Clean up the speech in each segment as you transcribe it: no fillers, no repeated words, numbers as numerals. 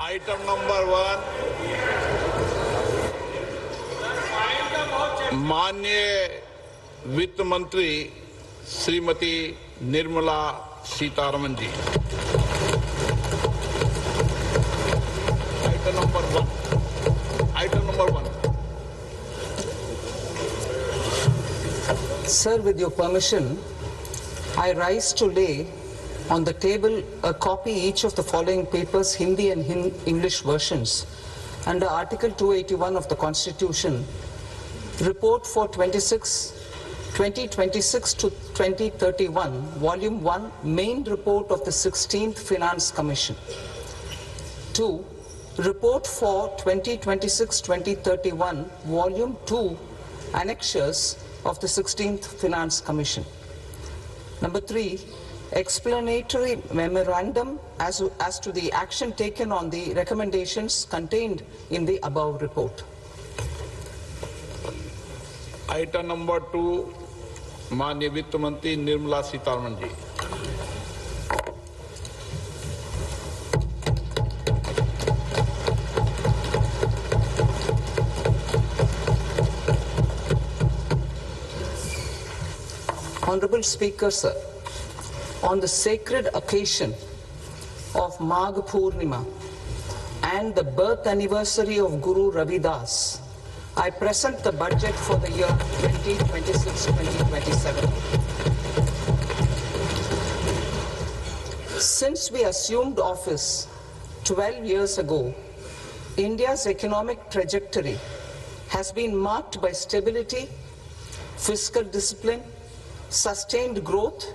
Item number 1, माननीय वित्त मंत्री श्रीमती निर्मला सीतारमन जी। Item number 1. Item number 1. Sir, with your permission, I rise to lay on the table a copy each of the following papers, Hindi and English versions, under Article 281 of the Constitution, Report for 2026 to 2031, Volume 1, Main Report of the 16th Finance Commission. 2. Report for 2026-2031, Volume 2, Annexures of the 16th Finance Commission. Number 3. Explanatory memorandum as to the action taken on the recommendations contained in the above report. Item number 2, माननीय वित्त मंत्री निर्मला सीतारमन जी। Honorable Speaker, sir, on the sacred occasion of Magh Purnima and the birth anniversary of Guru Ravidas, I present the budget for the year 2026-2027. Since we assumed office 12 years ago, India's economic trajectory has been marked by stability, fiscal discipline, sustained growth,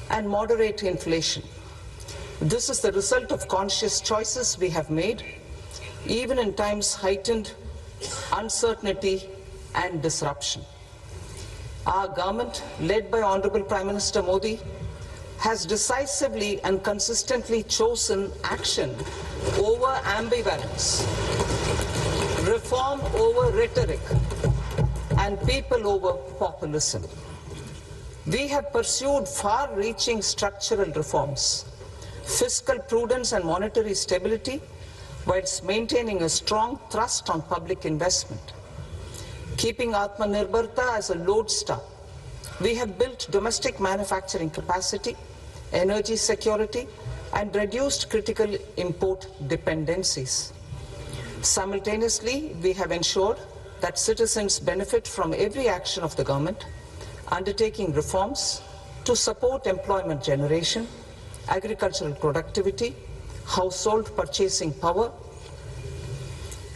and moderate inflation. This is the result of conscious choices we have made, even in times heightened uncertainty and disruption. Our government, led by Honorable Prime Minister Modi, has decisively and consistently chosen action over ambivalence, reform over rhetoric, and people over populism. We have pursued far-reaching structural reforms, fiscal prudence and monetary stability, whilst maintaining a strong thrust on public investment. Keeping Atmanirbharta as a lodestar, we have built domestic manufacturing capacity, energy security, and reduced critical import dependencies. Simultaneously, we have ensured that citizens benefit from every action of the government, undertaking reforms to support employment generation, agricultural productivity, household purchasing power,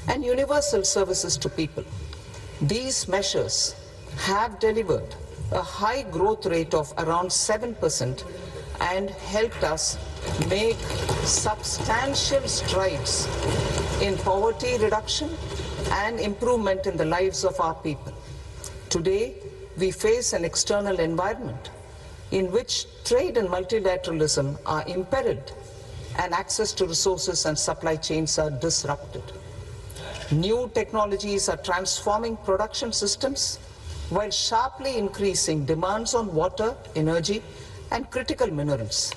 and universal services to people. These measures have delivered a high growth rate of around 7% and helped us make substantial strides in poverty reduction and improvement in the lives of our people. Today, we face an external environment in which trade and multilateralism are imperiled and access to resources and supply chains are disrupted. New technologies are transforming production systems while sharply increasing demands on water, energy, and critical minerals.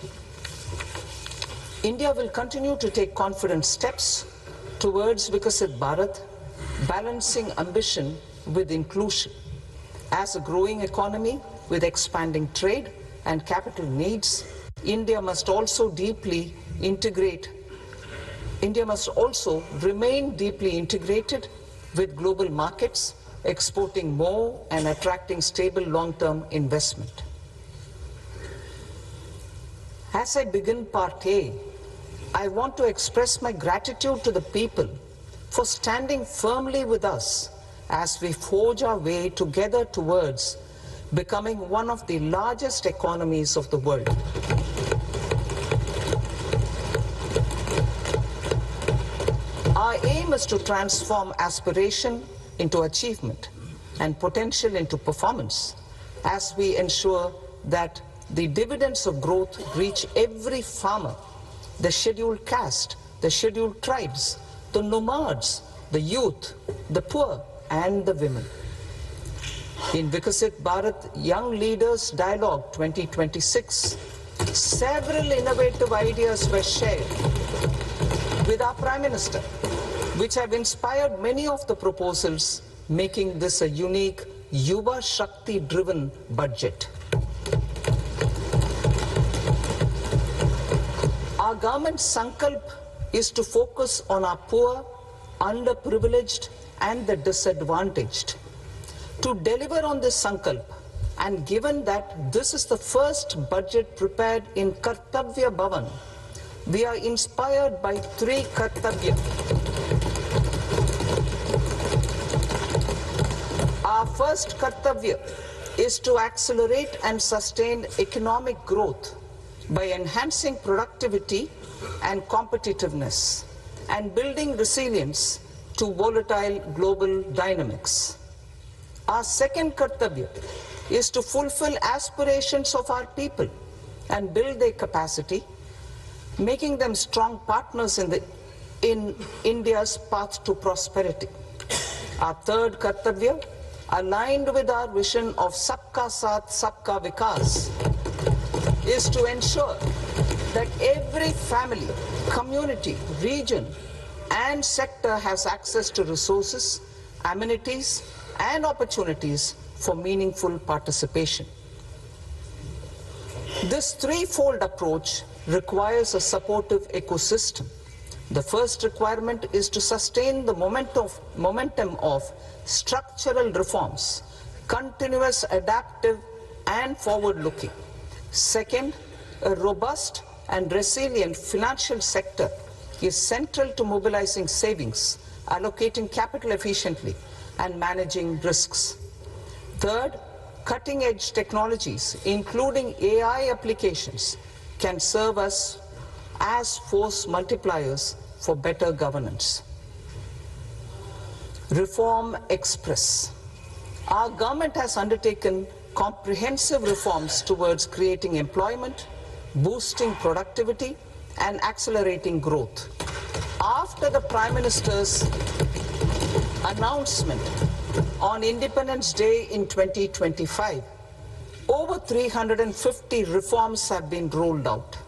India will continue to take confident steps towards Vikasit Bharat, balancing ambition with inclusion. As a growing economy with expanding trade and capital needs, India must also remain deeply integrated with global markets, exporting more and attracting stable long-term investment. As I begin Part A, I want to express my gratitude to the people for standing firmly with us as we forge our way together towards becoming one of the largest economies of the world. Our aim is to transform aspiration into achievement and potential into performance as we ensure that the dividends of growth reach every farmer, the scheduled caste, the scheduled tribes, the nomads, the youth, the poor, and the women. In Vikasit Bharat Young Leaders Dialogue 2026, several innovative ideas were shared with our Prime Minister, which have inspired many of the proposals, making this a unique Yuva Shakti-driven budget. Our government's sankalp is to focus on our poor, underprivileged and the disadvantaged. To deliver on this sankalp, and given that this is the first budget prepared in Kartavya Bhavan, we are inspired by three Kartavya. Our first Kartavya is to accelerate and sustain economic growth by enhancing productivity and competitiveness and building resilience to volatile global dynamics. Our second Kartavya is to fulfill aspirations of our people and build their capacity, making them strong partners in India's path to prosperity. Our third Kartavya, aligned with our vision of Sabka Saath, Sabka Vikas, is to ensure that every family, community, region and sector has access to resources, amenities and opportunities for meaningful participation. This threefold approach requires a supportive ecosystem. The first requirement is to sustain the momentum of structural reforms, continuous, adaptive and forward-looking. Second, a robust and resilient financial sector is central to mobilizing savings, allocating capital efficiently and managing risks. Third, cutting-edge technologies, including AI applications, can serve us as force multipliers for better governance. Reform Express. Our government has undertaken comprehensive reforms towards creating employment, boosting productivity, and accelerating growth. After the Prime Minister's announcement on Independence Day in 2025, over 350 reforms have been rolled out.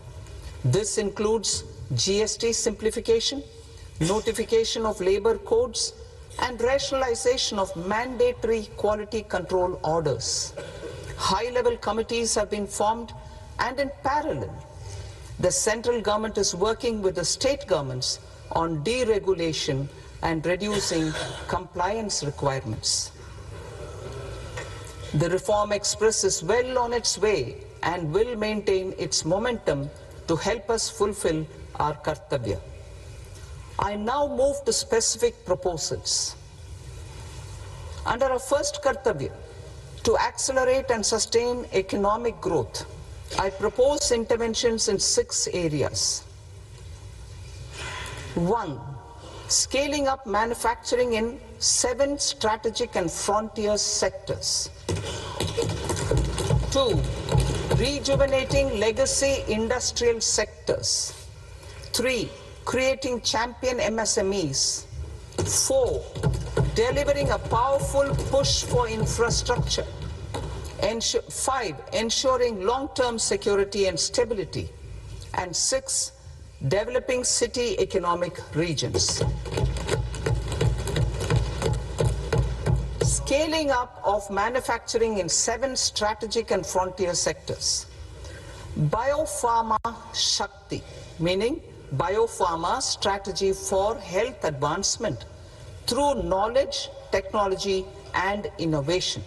This includes GST simplification, notification of labor codes, and rationalization of mandatory quality control orders. High-level committees have been formed, and in parallel, the central government is working with the state governments on deregulation and reducing compliance requirements. The Reform Express is well on its way and will maintain its momentum to help us fulfill our Kartavya. I now move to specific proposals. Under our first Kartavya, to accelerate and sustain economic growth, I propose interventions in 6 areas. 1. Scaling up manufacturing in 7 strategic and frontier sectors. 2. Rejuvenating legacy industrial sectors. 3. Creating champion MSMEs. 4. Delivering a powerful push for infrastructure. 5. Ensuring long-term security and stability. And 6. Developing city economic regions. Scaling up of manufacturing in 7 strategic and frontier sectors. Biopharma Shakti, meaning biopharma strategy for health advancement through knowledge, technology and innovation.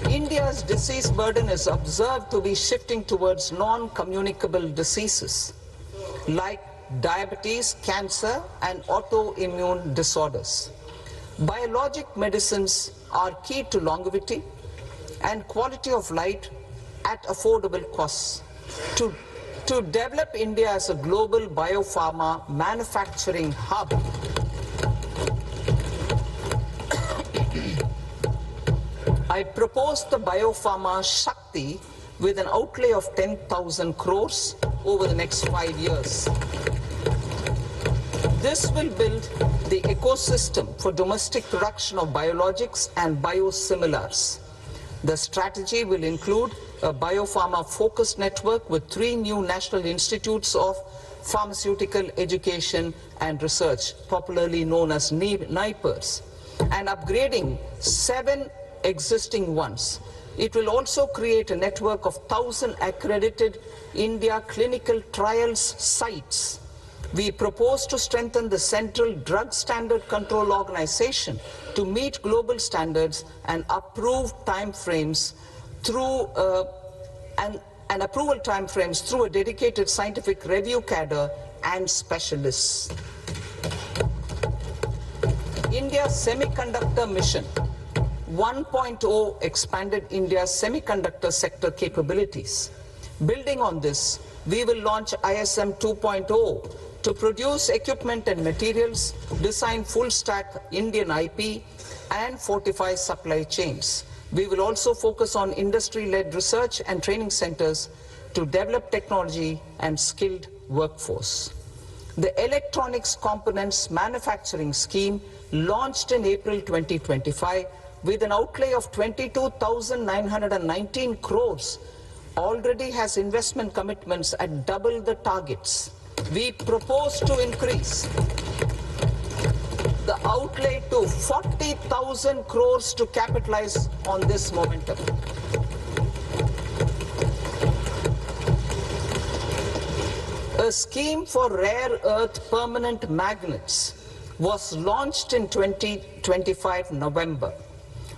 India's disease burden is observed to be shifting towards non-communicable diseases like diabetes, cancer and autoimmune disorders. Biologic medicines are key to longevity and quality of life at affordable costs. To develop India as a global biopharma manufacturing hub, I propose the Biopharma Shakti with an outlay of 10,000 crores over the next 5 years. This will build the ecosystem for domestic production of biologics and biosimilars. The strategy will include a biopharma focused network with 3 new national institutes of pharmaceutical education and research, popularly known as NIPERS, and upgrading 7 existing ones. It will also create a network of 1,000 accredited India clinical trials sites. We propose to strengthen the Central Drug Standard Control Organization to meet global standards and approve timeframes through and approval timeframes through a dedicated scientific review cadre and specialists. India's Semiconductor Mission 1.0 expanded India's semiconductor sector capabilities. Building on this, we will launch ISM 2.0 to produce equipment and materials, design full-stack Indian IP, and fortify supply chains. We will also focus on industry-led research and training centers to develop technology and skilled workforce. The Electronics Components Manufacturing Scheme, launched in April 2025 with an outlay of 22,919 crores, already has investment commitments at double the targets. We propose to increase the outlay to 40,000 crores to capitalize on this momentum. A scheme for rare earth permanent magnets was launched in 2025 November.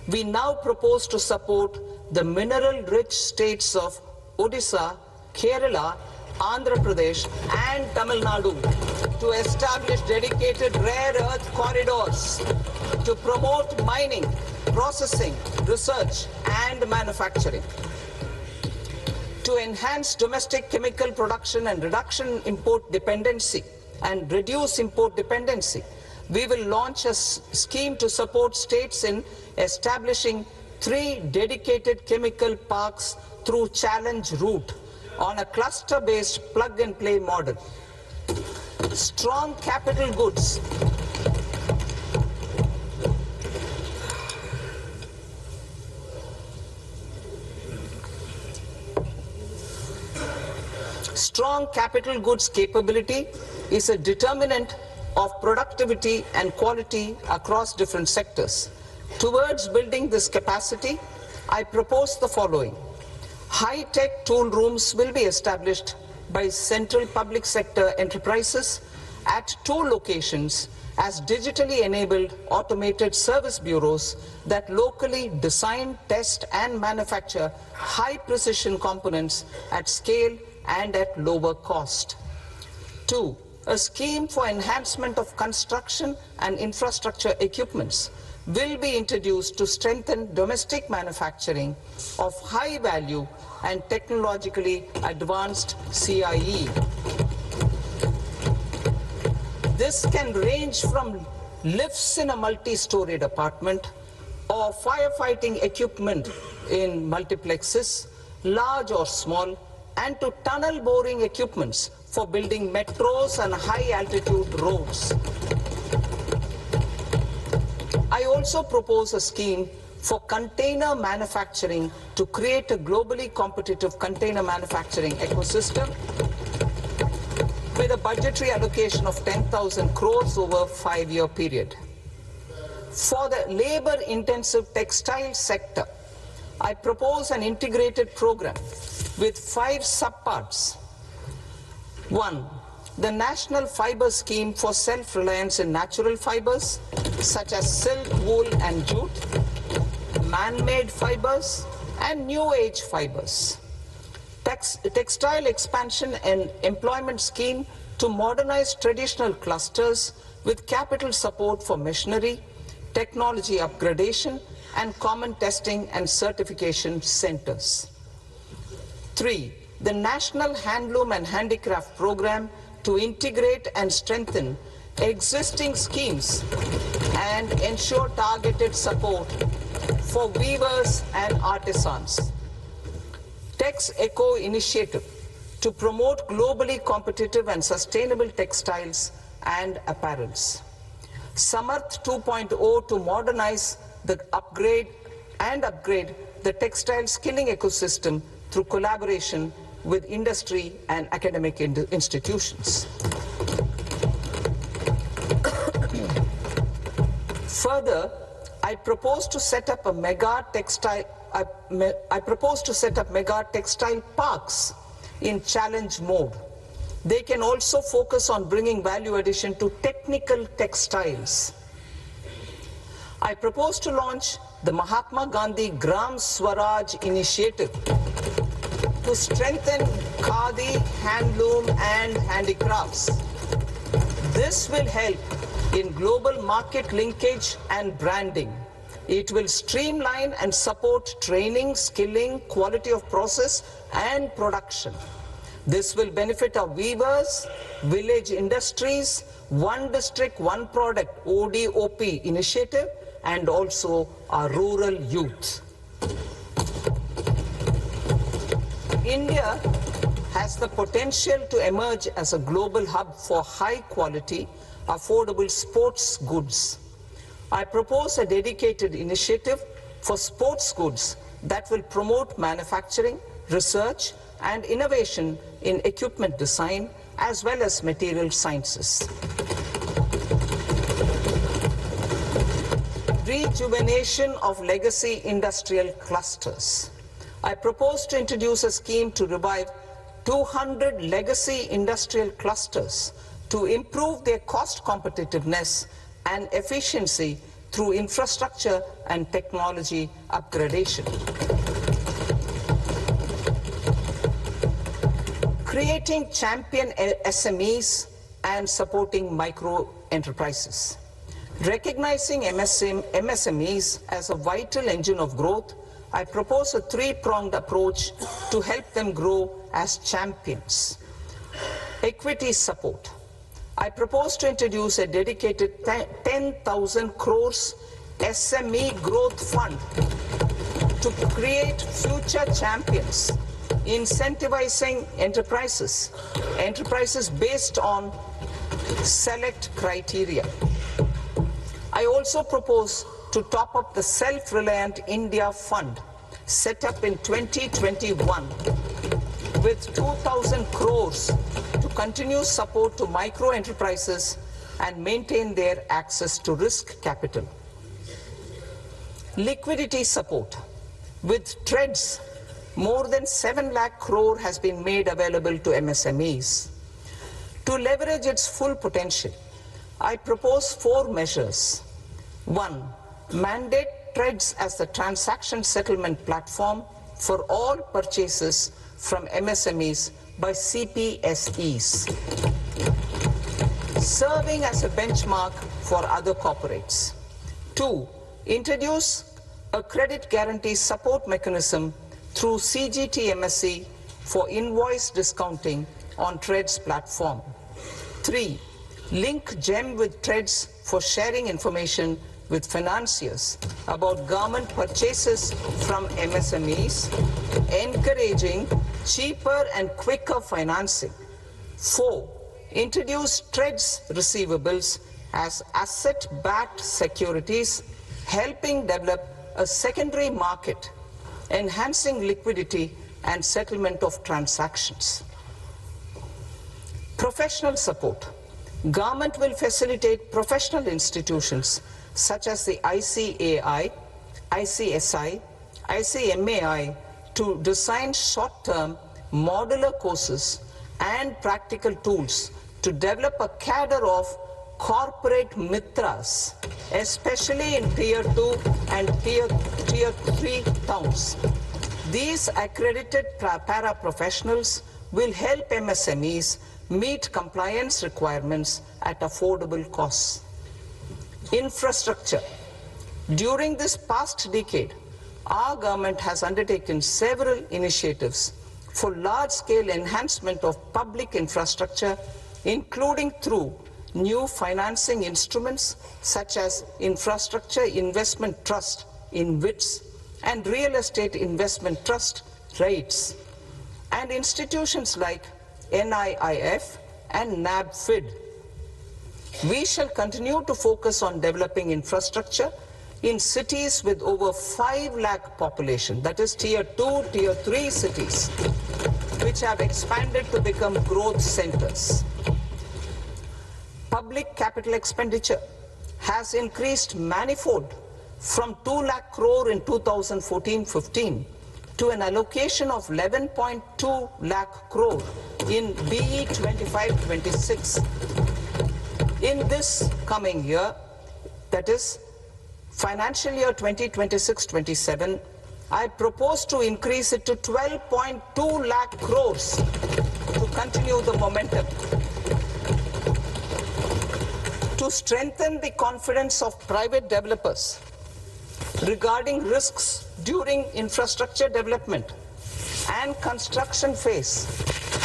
We now propose to support the mineral-rich states of Odisha, Kerala, Andhra Pradesh and Tamil Nadu to establish dedicated rare earth corridors to promote mining, processing, research and manufacturing. To enhance domestic chemical production and reduce import dependency, we will launch a scheme to support states in establishing 3 dedicated chemical parks through challenge route on a cluster-based plug-and-play model. Strong capital goods. Strong capital goods capability is a determinant of productivity and quality across different sectors. Towards building this capacity, I propose the following. High-tech tool rooms will be established by central public sector enterprises at 2 locations as digitally enabled automated service bureaus that locally design, test and manufacture high-precision components at scale and at lower cost. 2. A scheme for enhancement of construction and infrastructure equipments will be introduced to strengthen domestic manufacturing of high value and technologically advanced CIE. This can range from lifts in a multi-storied apartment or firefighting equipment in multiplexes, large or small, and to tunnel boring equipments for building metros and high-altitude roads. I also propose a scheme for container manufacturing to create a globally competitive container manufacturing ecosystem with a budgetary allocation of 10,000 crores over a 5-year period. For the labor-intensive textile sector, I propose an integrated program with 5 subparts. 1. The National Fiber Scheme for self-reliance in natural fibers, such as silk, wool and jute, man-made fibers, and new-age fibers. Textile expansion and employment scheme to modernize traditional clusters with capital support for machinery, technology upgradation, and common testing and certification centers. 3. The National Handloom and Handicraft Program to integrate and strengthen existing schemes and ensure targeted support for weavers and artisans. Tex Eco Initiative to promote globally competitive and sustainable textiles and apparels. Samarth 2.0 to modernize the upgrade the textile skilling ecosystem through collaboration with industry and academic institutions. Further, I propose to set up mega textile parks in challenge mode. They can also focus on bringing value addition to technical textiles. I propose to launch the Mahatma Gandhi Gram Swaraj initiative to strengthen khadi, handloom and handicrafts. This will help in global market linkage and branding. It will streamline and support training, skilling, quality of process and production. This will benefit our weavers, village industries, one district, one product ODOP initiative, and also our rural youth. India has the potential to emerge as a global hub for high quality, affordable sports goods. I propose a dedicated initiative for sports goods that will promote manufacturing, research, and innovation in equipment design as well as material sciences. Rejuvenation of legacy industrial clusters. I propose to introduce a scheme to revive 200 legacy industrial clusters to improve their cost competitiveness and efficiency through infrastructure and technology upgradation. Creating champion SMEs and supporting micro enterprises. Recognizing MSMEs as a vital engine of growth, I propose a three-pronged approach to help them grow as champions. Equity support. I propose to introduce a dedicated 10,000 crores SME growth fund to create future champions, incentivizing enterprises based on select criteria. I also propose to top up the Self-Reliant India Fund set up in 2021 with 2,000 crores to continue support to micro enterprises and maintain their access to risk capital. Liquidity support. With TREDS, more than 7 lakh crore has been made available to MSMEs. To leverage its full potential, I propose 4 measures. 1. Mandate TREDS as the transaction settlement platform for all purchases from MSMEs by CPSEs, serving as a benchmark for other corporates. 2. Introduce a credit guarantee support mechanism through CGT-MSE for invoice discounting on TREDS platform. 3. Link GEM with TREDS for sharing information with financiers about government purchases from MSMEs, encouraging cheaper and quicker financing. 4. Introduce TREDS receivables as asset-backed securities, helping develop a secondary market, enhancing liquidity and settlement of transactions. Professional support. Government will facilitate professional institutions such as the ICAI, ICSI, ICMAI to design short-term modular courses and practical tools to develop a cadre of corporate mitras, especially in Tier 2 and Tier 3 towns. These accredited para-professionals will help MSMEs meet compliance requirements at affordable costs. Infrastructure. During this past decade, our government has undertaken several initiatives for large-scale enhancement of public infrastructure, including through new financing instruments such as Infrastructure Investment Trust (InvITs) and Real Estate Investment Trust (REITs), and institutions like NIIF and NABFID. We shall continue to focus on developing infrastructure in cities with over 5 lakh population, that is Tier 2, Tier 3 cities, which have expanded to become growth centers. Public capital expenditure has increased manifold from 2 lakh crore in 2014-15 to an allocation of 11.2 lakh crore in BE 25-26. In this coming year, that is financial year 2026-27, I propose to increase it to 12.2 lakh crores to continue the momentum. To strengthen the confidence of private developers regarding risks during infrastructure development and construction phase,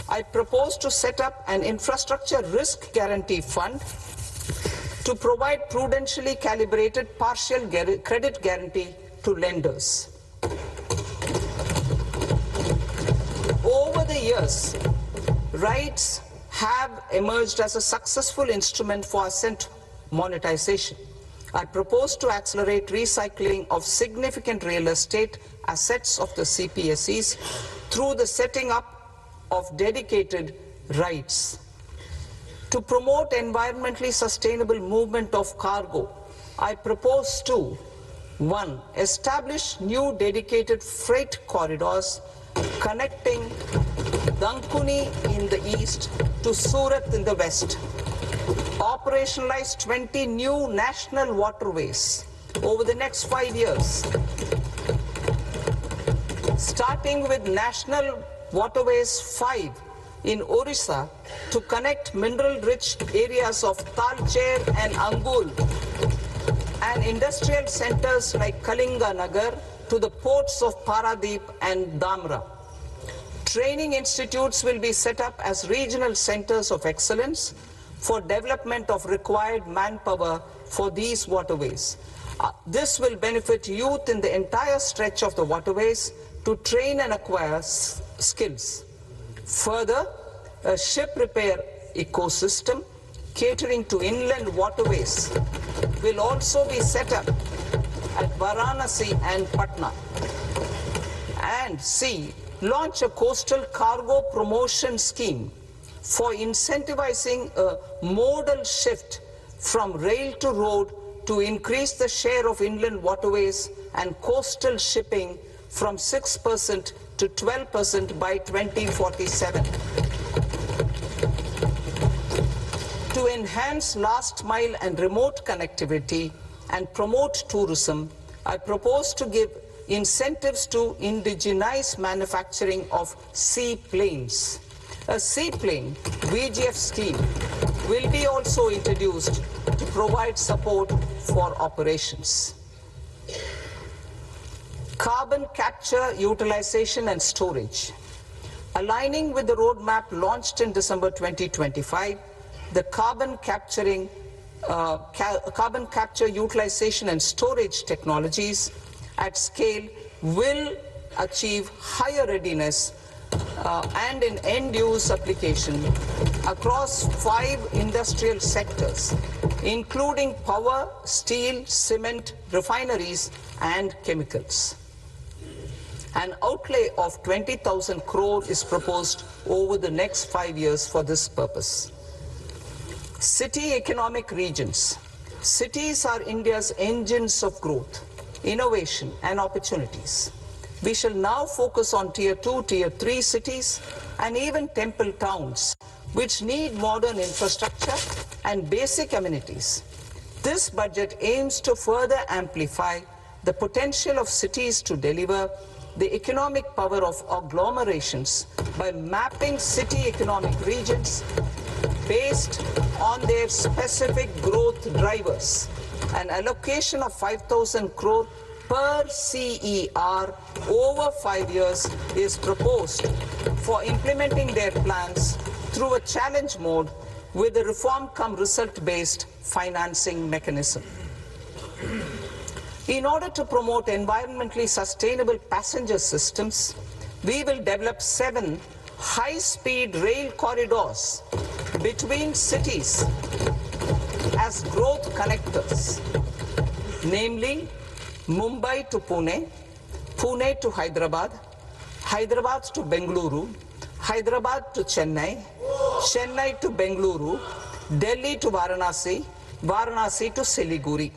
I propose to set up an infrastructure risk guarantee fund to provide prudentially calibrated partial credit guarantee to lenders. Over the years, rights have emerged as a successful instrument for asset monetization. I propose to accelerate recycling of significant real estate assets of the CPSEs through the setting up of dedicated rights. To promote environmentally sustainable movement of cargo, I propose to 1. Establish new dedicated freight corridors connecting Dankuni in the east to Surat in the west. Operationalize 20 new national waterways over the next 5 years, starting with National Waterways 5 in Orissa to connect mineral-rich areas of Talcher and Angul and industrial centers like Kalinga Nagar to the ports of Paradeep and Dhamra. Training institutes will be set up as regional centers of excellence for development of required manpower for these waterways. This will benefit youth in the entire stretch of the waterways to train and acquire skills. Further, a ship repair ecosystem catering to inland waterways will also be set up at Varanasi and Patna. And C, launch a coastal cargo promotion scheme for incentivizing a modal shift from rail to road to increase the share of inland waterways and coastal shipping from 6% to 12% by 2047. To enhance last mile and remote connectivity and promote tourism, I propose to give incentives to indigenize manufacturing of seaplanes. A seaplane VGF scheme will be also introduced to provide support for operations. Carbon capture, utilization and storage. Aligning with the roadmap launched in December 2025, the carbon capture, utilization and storage technologies at scale will achieve higher readiness and in end-use application across 5 industrial sectors, including power, steel, cement, refineries, and chemicals. An outlay of 20,000 crore is proposed over the next 5 years for this purpose. City economic regions. Cities are India's engines of growth, innovation, and opportunities. We shall now focus on Tier 2, Tier 3 cities, and even temple towns, which need modern infrastructure and basic amenities. This budget aims to further amplify the potential of cities to deliver the economic power of agglomerations by mapping city economic regions based on their specific growth drivers. An allocation of 5,000 crore per CER over 5 years is proposed for implementing their plans through a challenge mode with a reform-cum-result-based financing mechanism. In order to promote environmentally sustainable passenger systems, we will develop 7 high-speed rail corridors between cities as growth connectors, namely Mumbai to Pune, Pune to Hyderabad, Hyderabad to Bengaluru, Hyderabad to Chennai, Chennai to Bengaluru, Delhi to Varanasi, Varanasi to Siliguri.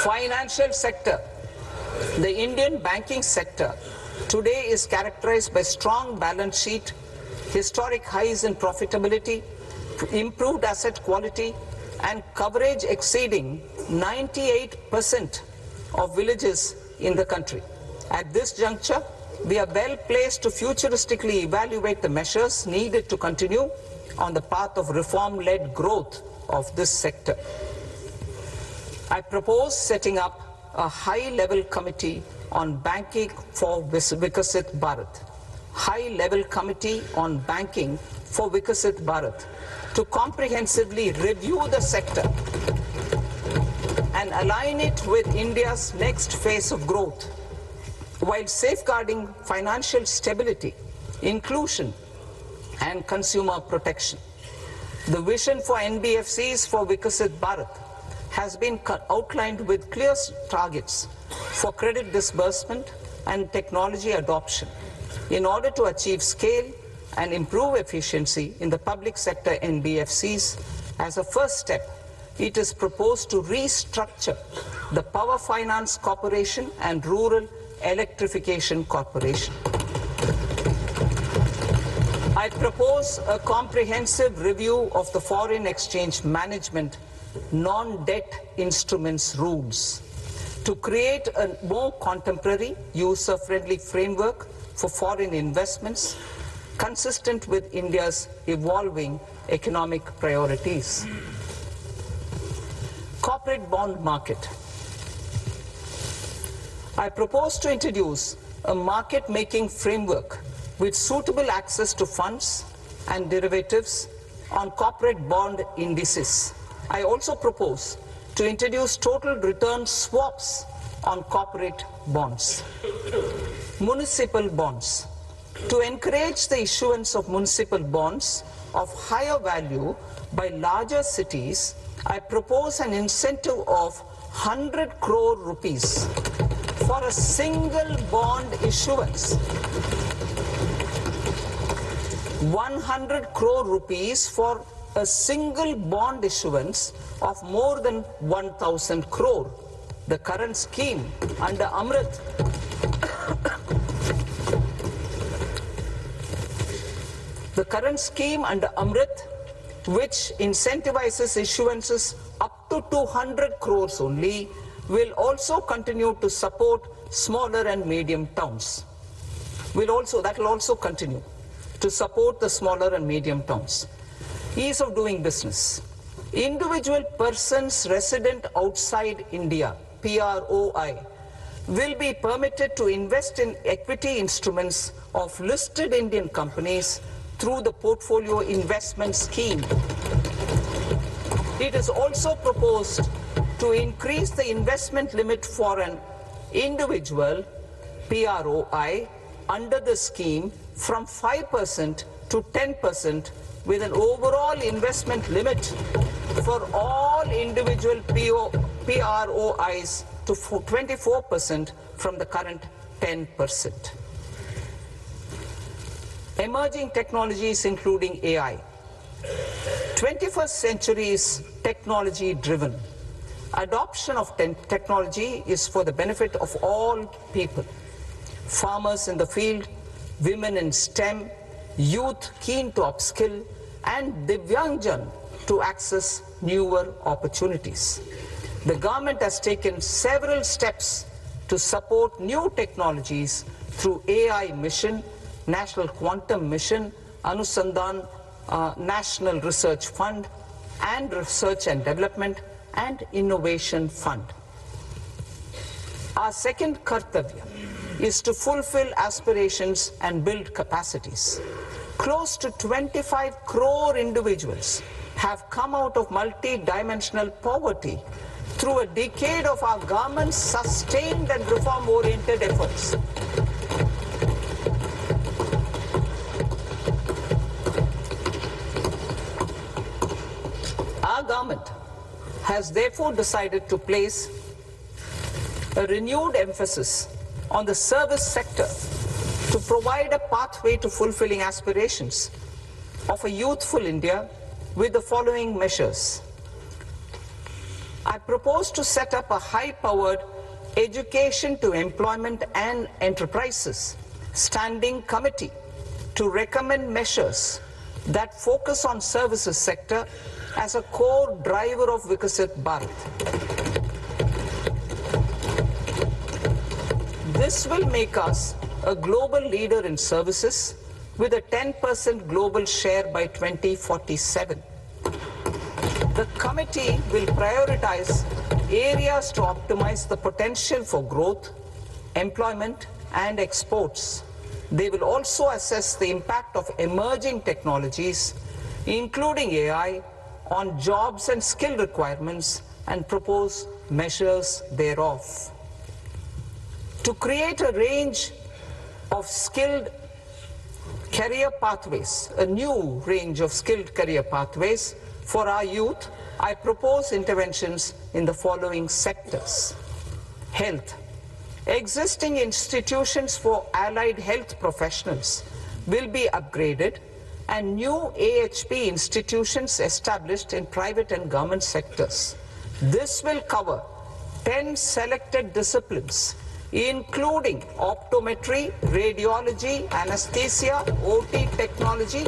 Financial sector. The Indian banking sector today is characterized by strong balance sheet, historic highs in profitability, improved asset quality, and coverage exceeding 98% of villages in the country. At this juncture, we are well placed to futuristically evaluate the measures needed to continue on the path of reform-led growth of this sector. I propose setting up a high-level committee on banking for Vikasit Bharat. High-level committee on banking for Vikasit Bharat to comprehensively review the sector and align it with India's next phase of growth, while safeguarding financial stability, inclusion, and consumer protection. The vision for NBFCs for Vikasit Bharat has been outlined with clear targets for credit disbursement and technology adoption in order to achieve scale and improve efficiency in the public sector NBFCs. As a first step, it is proposed to restructure the Power Finance Corporation and Rural Electrification Corporation. I propose a comprehensive review of the foreign exchange management non-debt instruments rules to create a more contemporary, user-friendly framework for foreign investments consistent with India's evolving economic priorities. Corporate bond market. I propose to introduce a market-making framework with suitable access to funds and derivatives on corporate bond indices. I also propose to introduce total return swaps on corporate bonds. Municipal bonds. To encourage the issuance of municipal bonds of higher value by larger cities, I propose an incentive of 100 crore rupees for a single bond issuance. 100 crore rupees for a single bond issuance of more than 1,000 crore. The current scheme under Amrit which incentivizes issuances up to 200 crores only, will also continue to support smaller and medium towns. That will also continue to support the smaller and medium towns. Ease of doing business. Individual persons resident outside India, PROI, will be permitted to invest in equity instruments of listed Indian companies through the portfolio investment scheme. It is also proposed to increase the investment limit for an individual PROI under the scheme from 5% to 10%, with an overall investment limit for all individual PROIs to 24% from the current 10%. Emerging technologies including AI. 21st century is technology driven. Adoption of technology is for the benefit of all people. Farmers in the field, women in STEM, youth keen to upskill, and Divyangjan to access newer opportunities. The government has taken several steps to support new technologies through AI Mission, National Quantum Mission, Anusandhan National Research Fund, and Research and Development and Innovation Fund. Our second kartavya is to fulfill aspirations and build capacities. Close to 25 crore individuals have come out of multi-dimensional poverty through a decade of our government's sustained and reform-oriented efforts. Our government has therefore decided to place a renewed emphasis on the service sector to provide a pathway to fulfilling aspirations of a youthful India with the following measures. I propose to set up a high-powered Education to Employment and Enterprises Standing Committee to recommend measures that focus on services sector as a core driver of Vikasit Bharat. This will make us a global leader in services with a 10% global share by 2047. The committee will prioritize areas to optimize the potential for growth, employment, and exports. They will also assess the impact of emerging technologies, including AI, on jobs and skill requirements and propose measures thereof. To create a range of skilled career pathways, a new range of skilled career pathways for our youth, I propose interventions in the following sectors. Health. Existing institutions for allied health professionals will be upgraded and new AHP institutions established in private and government sectors. This will cover 10 selected disciplines, including optometry, radiology, anesthesia, OT technology,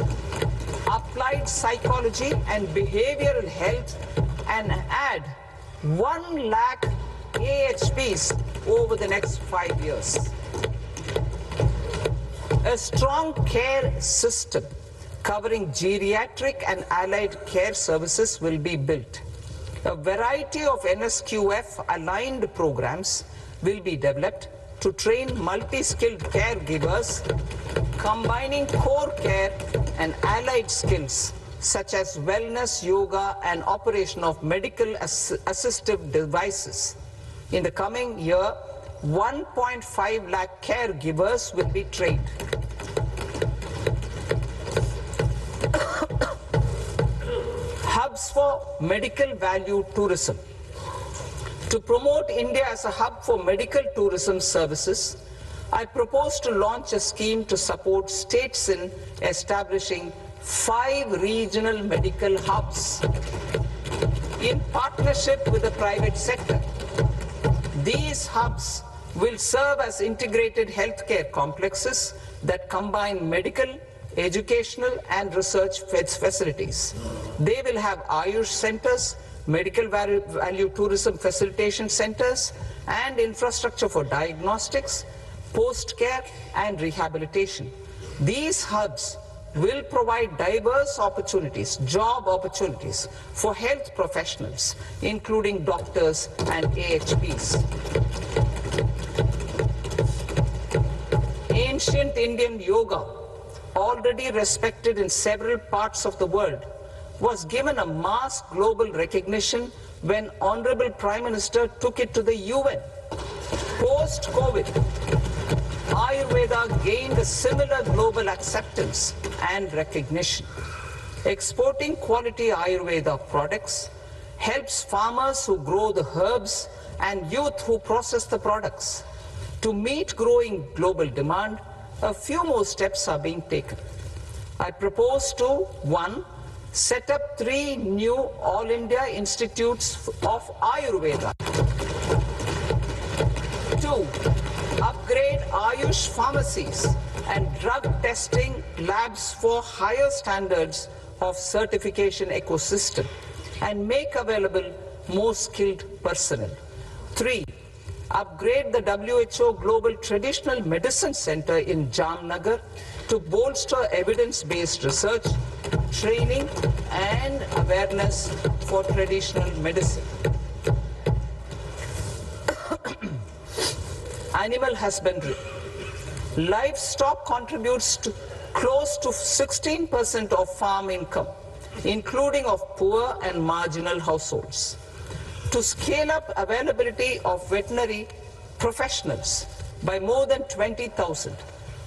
applied psychology and behavioral health, and add 1 lakh AHPs over the next 5 years. A strong care system covering geriatric and allied care services will be built. A variety of NSQF aligned programs will be developed to train multi-skilled caregivers, combining core care and allied skills such as wellness, yoga, and operation of medical assistive devices. In the coming year, 1.5 lakh caregivers will be trained. Hubs for medical value tourism. To promote India as a hub for medical tourism services, I propose to launch a scheme to support states in establishing 5 regional medical hubs in partnership with the private sector. These hubs will serve as integrated healthcare complexes that combine medical, educational, and research facilities. They will have Ayush centers, medical value tourism facilitation centers, and infrastructure for diagnostics, post-care, and rehabilitation. These hubs will provide diverse opportunities, job opportunities for health professionals, including doctors and AHPs. Ancient Indian yoga, already respected in several parts of the world, was given a mass global recognition when Honorable Prime Minister took it to the UN. Post-COVID, Ayurveda gained a similar global acceptance and recognition. Exporting quality Ayurveda products helps farmers who grow the herbs and youth who process the products. To meet growing global demand, a few more steps are being taken. I propose to 1. Set up 3 new All India Institutes of Ayurveda. 2. Upgrade Ayush pharmacies and drug testing labs for higher standards of certification ecosystem and make available more skilled personnel. 3. Upgrade the WHO Global Traditional Medicine Center in Jamnagar to bolster evidence-based research, training, and awareness for traditional medicine. Animal husbandry. Livestock contributes to close to 16% of farm income, including of poor and marginal households. To scale up availability of veterinary professionals by more than 20,000,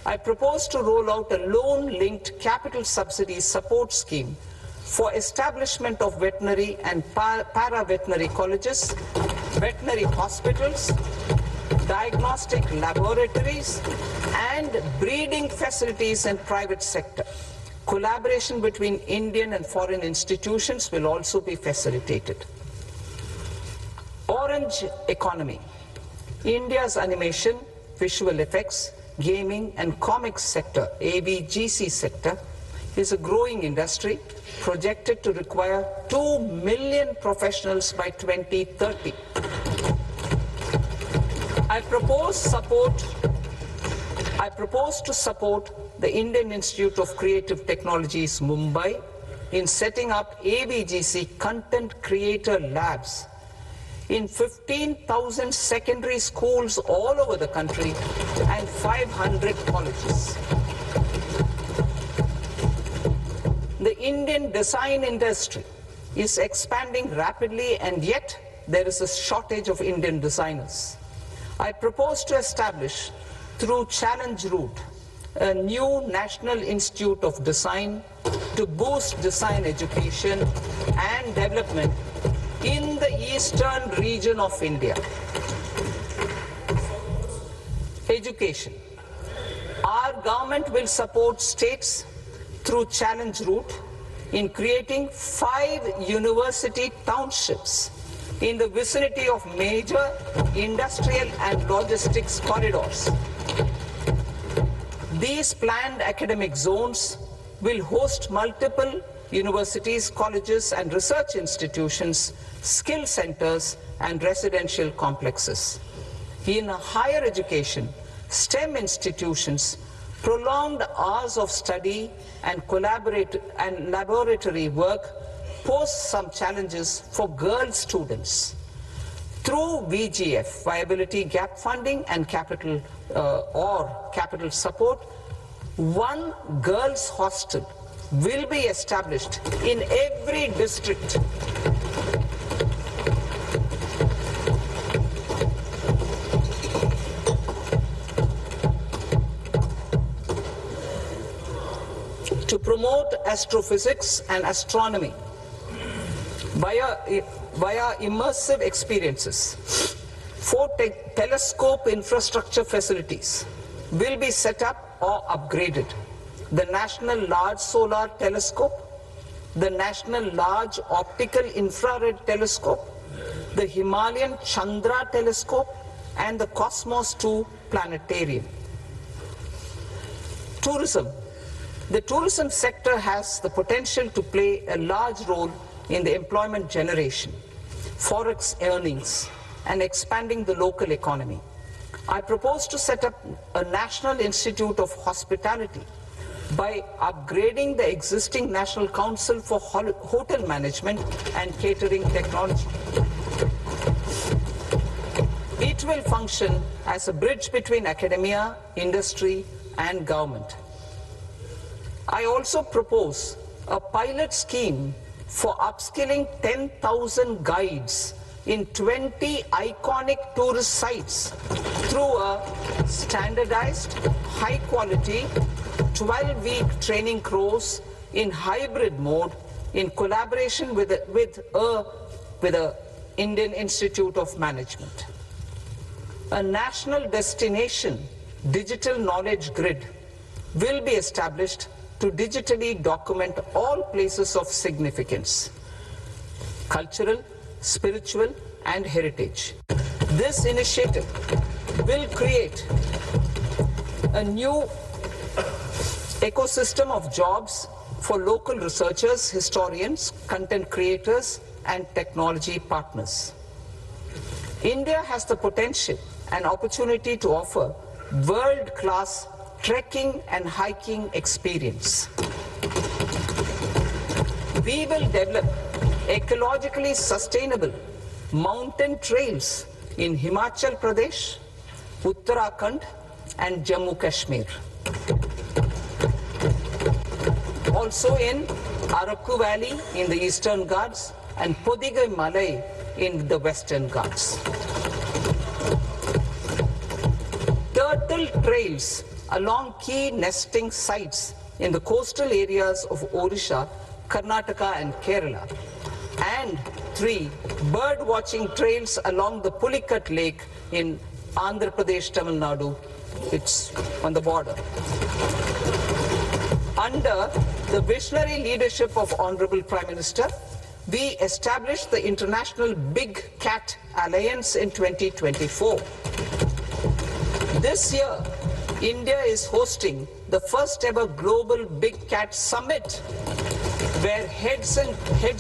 I propose to roll out a loan-linked capital subsidy support scheme for establishment of veterinary and para-veterinary colleges, veterinary hospitals, diagnostic laboratories, and breeding facilities in private sector. Collaboration between Indian and foreign institutions will also be facilitated. Orange economy. India's animation, visual effects, gaming and comics sector, AVGC sector, is a growing industry projected to require 2 million professionals by 2030. I propose to support the Indian Institute of Creative Technologies, Mumbai, in setting up AVGC content creator labs in 15,000 secondary schools all over the country and 500 colleges. The Indian design industry is expanding rapidly, and yet there is a shortage of Indian designers. I propose to establish, through challenge route, a new National Institute of Design to boost design education and development in the eastern region of India. Education. Our government will support states through challenge route in creating 5 university townships in the vicinity of major industrial and logistics corridors. These planned academic zones will host multiple universities, colleges and research institutions, skill centers and residential complexes. In higher education, STEM institutions, prolonged hours of study and laboratory work pose some challenges for girl students. Through VGF, viability gap funding and capital support, one girls' hostel will be established in every district. To promote astrophysics and astronomy via immersive experiences, 4 telescope infrastructure facilities will be set up or upgraded. The National Large Solar Telescope, the National Large Optical Infrared Telescope, the Himalayan Chandra Telescope, and the Cosmos 2 Planetarium. Tourism. The tourism sector has the potential to play a large role in the employment generation, forex earnings, and expanding the local economy. I propose to set up a National Institute of Hospitality by upgrading the existing National Council for Hotel Management and Catering Technology. It will function as a bridge between academia, industry, and government. I also propose a pilot scheme for upskilling 10,000 guides in 20 iconic tourist sites through a standardized, high-quality, 12-week training course in hybrid mode in collaboration with the Indian Institute of Management. A national destination digital knowledge grid will be established to digitally document all places of significance, cultural, spiritual, and heritage. This initiative will create a new ecosystem of jobs for local researchers, historians, content creators, and technology partners. India has the potential and opportunity to offer world-class trekking and hiking experience. We will develop ecologically sustainable mountain trails in Himachal Pradesh, Uttarakhand, and Jammu Kashmir. Also in Araku Valley in the Eastern Ghats and Podigai Malai in the Western Ghats. Turtle trails along key nesting sites in the coastal areas of Odisha Karnataka and Kerala. And 3, bird watching trails along the Pulikat Lake in Andhra Pradesh, Tamil Nadu. It's on the border. Under the visionary leadership of Honorable Prime Minister, we established the International Big Cat Alliance in 2024. This year, India is hosting the first ever Global Big Cat Summit, where heads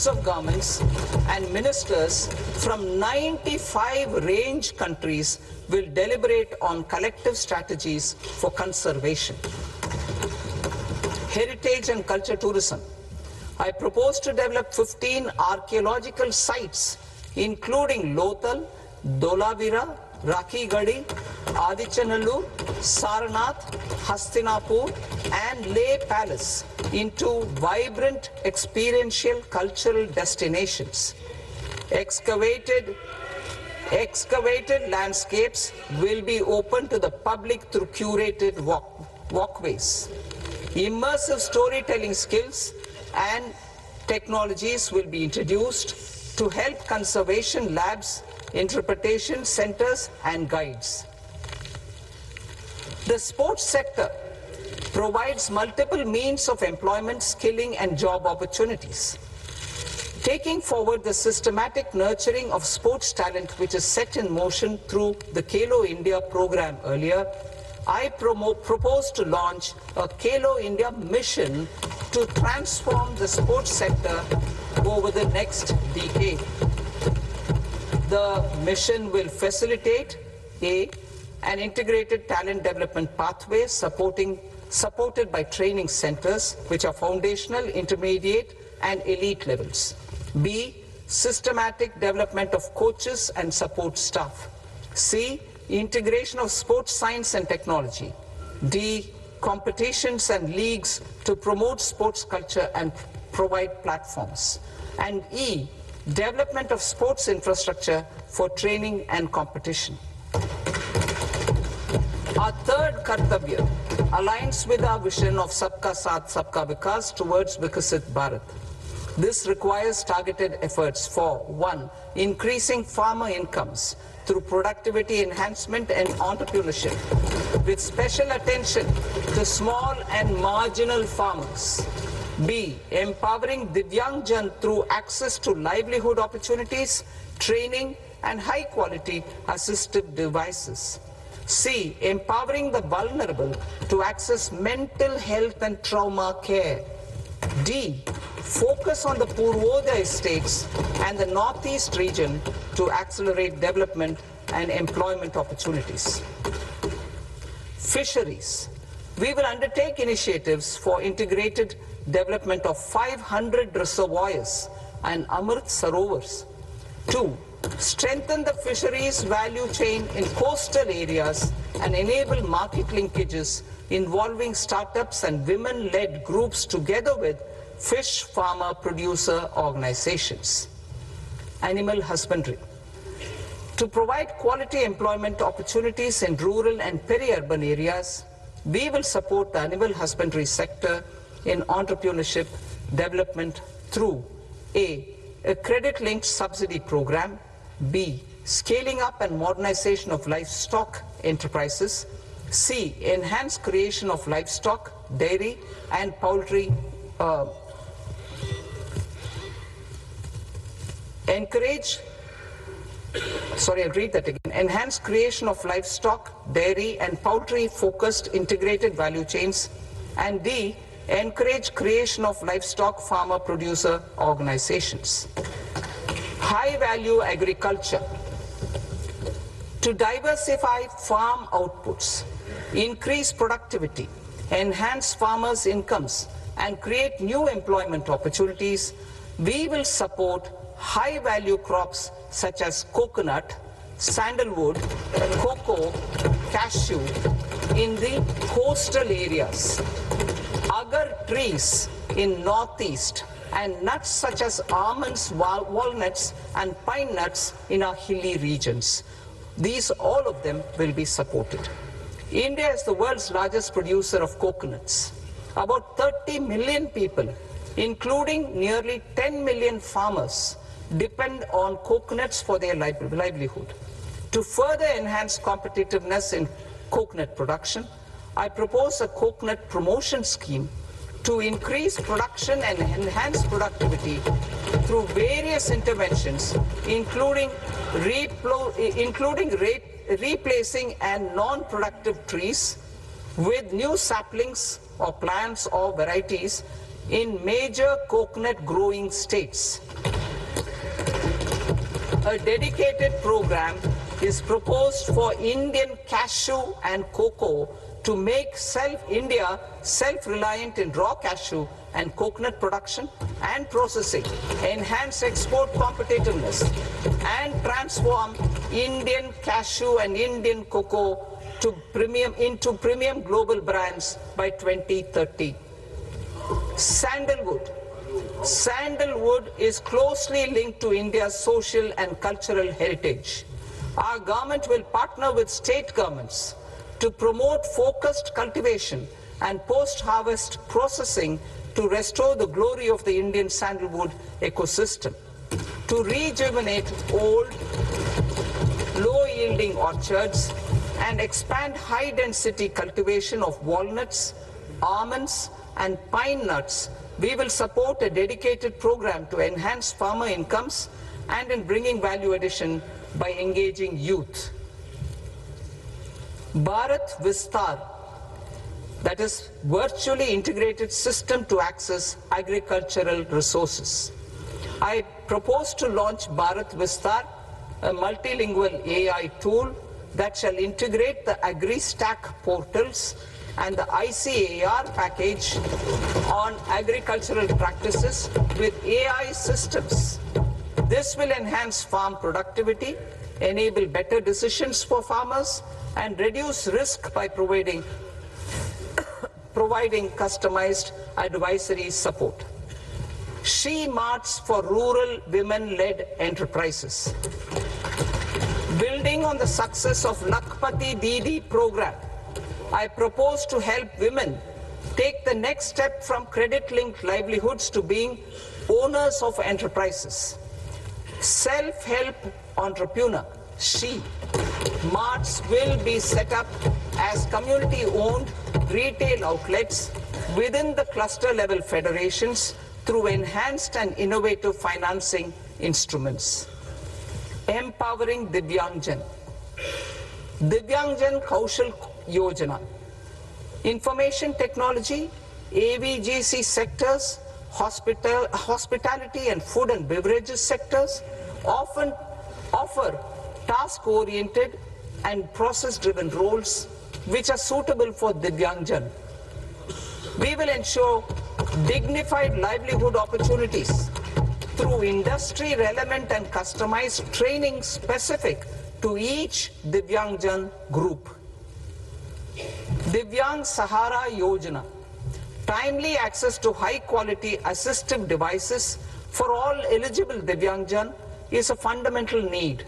of governments and ministers from 95 range countries will deliberate on collective strategies for conservation. Heritage and culture tourism. I propose to develop 15 archaeological sites, including Lothal, Dholavira, Rakhi Gadi, Adichanallur, Sarnath, Hastinapur, and Leh Palace into vibrant experiential cultural destinations. Excavated landscapes will be open to the public through curated walkways. Immersive storytelling skills and technologies will be introduced to help conservation labs, interpretation centers, and guides. The sports sector provides multiple means of employment, skilling, and job opportunities. Taking forward the systematic nurturing of sports talent, which is set in motion through the Khelo India program earlier, I propose to launch a Khelo India mission to transform the sports sector over the next decade. The mission will facilitate an integrated talent development pathway supported by training centers, which are foundational, intermediate, and elite levels. B, systematic development of coaches and support staff. C, integration of sports science and technology. D, competitions and leagues to promote sports culture and provide platforms. And E, development of sports infrastructure for training and competition. Our third Kartavya aligns with our vision of Sabka Saath, Sabka Vikas towards Vikasit Bharat. This requires targeted efforts for 1, increasing farmer incomes through productivity enhancement and entrepreneurship, with special attention to small and marginal farmers. B, empowering Divyangjan through access to livelihood opportunities, training, and high-quality assistive devices. C, empowering the vulnerable to access mental health and trauma care. D, focus on the Purvodaya states and the Northeast region to accelerate development and employment opportunities. Fisheries. We will undertake initiatives for integrated development of 500 reservoirs and Amrit Sarovars. 2, strengthen the fisheries value chain in coastal areas and enable market linkages involving startups and women-led groups together with fish farmer producer organizations. Animal husbandry. To provide quality employment opportunities in rural and peri-urban areas, we will support the animal husbandry sector in entrepreneurship development through A, credit-linked subsidy program, B, scaling up and modernization of livestock enterprises, C, enhanced creation of livestock, dairy, and poultry enhanced creation of livestock, dairy, and poultry-focused integrated value chains, and D, encourage creation of livestock farmer-producer organizations. High-value agriculture. To diversify farm outputs, increase productivity, enhance farmers' incomes, and create new employment opportunities, we will support high-value crops such as coconut, sandalwood, cocoa, cashew in the coastal areas, agar trees in northeast, and nuts such as almonds, walnuts, and pine nuts in our hilly regions. These, all of them, will be supported. India is the world's largest producer of coconuts. About 30 million people including nearly 10 million farmers, depend on coconuts for their livelihood. To further enhance competitiveness in coconut production, I propose a coconut promotion scheme to increase production and enhance productivity through various interventions, including replacing and non-productive trees with new saplings or plants or varieties in major coconut growing states. A dedicated program is proposed for Indian cashew and cocoa to make India self-reliant in raw cashew and coconut production and processing, enhance export competitiveness, and transform Indian cashew and Indian cocoa into premium global brands by 2030. Sandalwood. Sandalwood is closely linked to India's social and cultural heritage. Our government will partner with state governments to promote focused cultivation and post-harvest processing to restore the glory of the Indian sandalwood ecosystem, to rejuvenate old, low-yielding orchards, and expand high-density cultivation of walnuts, almonds, and pine nuts. We will support a dedicated program to enhance farmer incomes and in bringing value addition by engaging youth. Bharat Vistar, that is virtually integrated system to access agricultural resources. I propose to launch Bharat Vistar, a multilingual AI tool that shall integrate the AgriStack portals and the ICAR package on agricultural practices with AI systems. This will enhance farm productivity, enable better decisions for farmers, and reduce risk by providing customized advisory support. She Marts for rural women-led enterprises. Building on the success of Lakpati Didi program, I propose to help women take the next step from credit-linked livelihoods to being owners of enterprises. Self-help entrepreneur, She Marts will be set up as community-owned retail outlets within the cluster-level federations through enhanced and innovative financing instruments. Empowering Divyangjan. Divyangjan Kaushal Yojana. Information technology, AVGC sectors, hospitality and food and beverages sectors often offer task-oriented and process-driven roles which are suitable for Divyangjan. We will ensure dignified livelihood opportunities through industry-relevant and customized training specific to each Divyangjan group. Divyang Sahara Yojana. Timely access to high-quality assistive devices for all eligible Divyangjan is a fundamental need.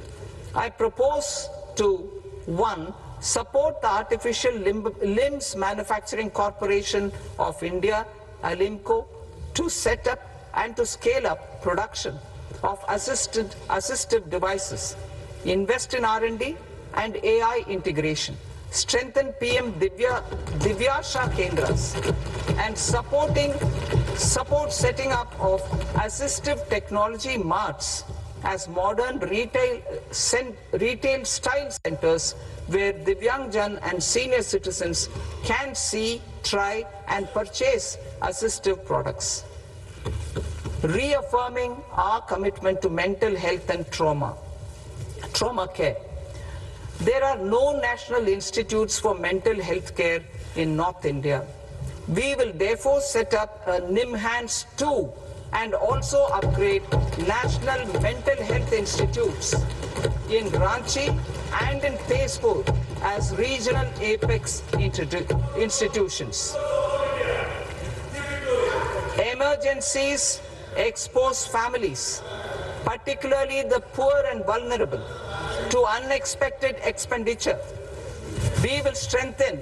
I propose to 1. Support the Artificial Limbs Manufacturing Corporation of India, ALIMCO, to set up and to scale up production of assistive devices, invest in R&D and AI integration, strengthen PM Divyasha Kendras, and support setting up of assistive technology marts as modern retail style centers where Divyangjan and senior citizens can see, try and purchase assistive products. Reaffirming our commitment to mental health and trauma care. There are no national institutes for mental health care in North India. We will therefore set up a NIMHANS 2 and also upgrade national mental health institutes in Ranchi and in Tezpur as regional apex institutions. Emergencies expose families, particularly the poor and vulnerable, to unexpected expenditure. We will strengthen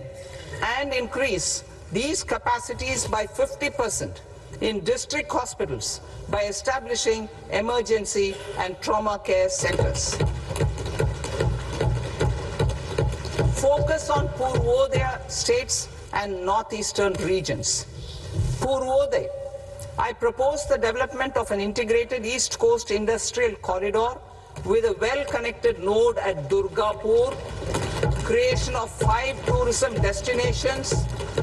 and increase these capacities by 50% in district hospitals by establishing emergency and trauma care centers. Focus on Purvodaya states and northeastern regions. Purvodaya, I propose the development of an integrated East Coast industrial corridor with a well-connected node at Durgapur, creation of 5 tourism destinations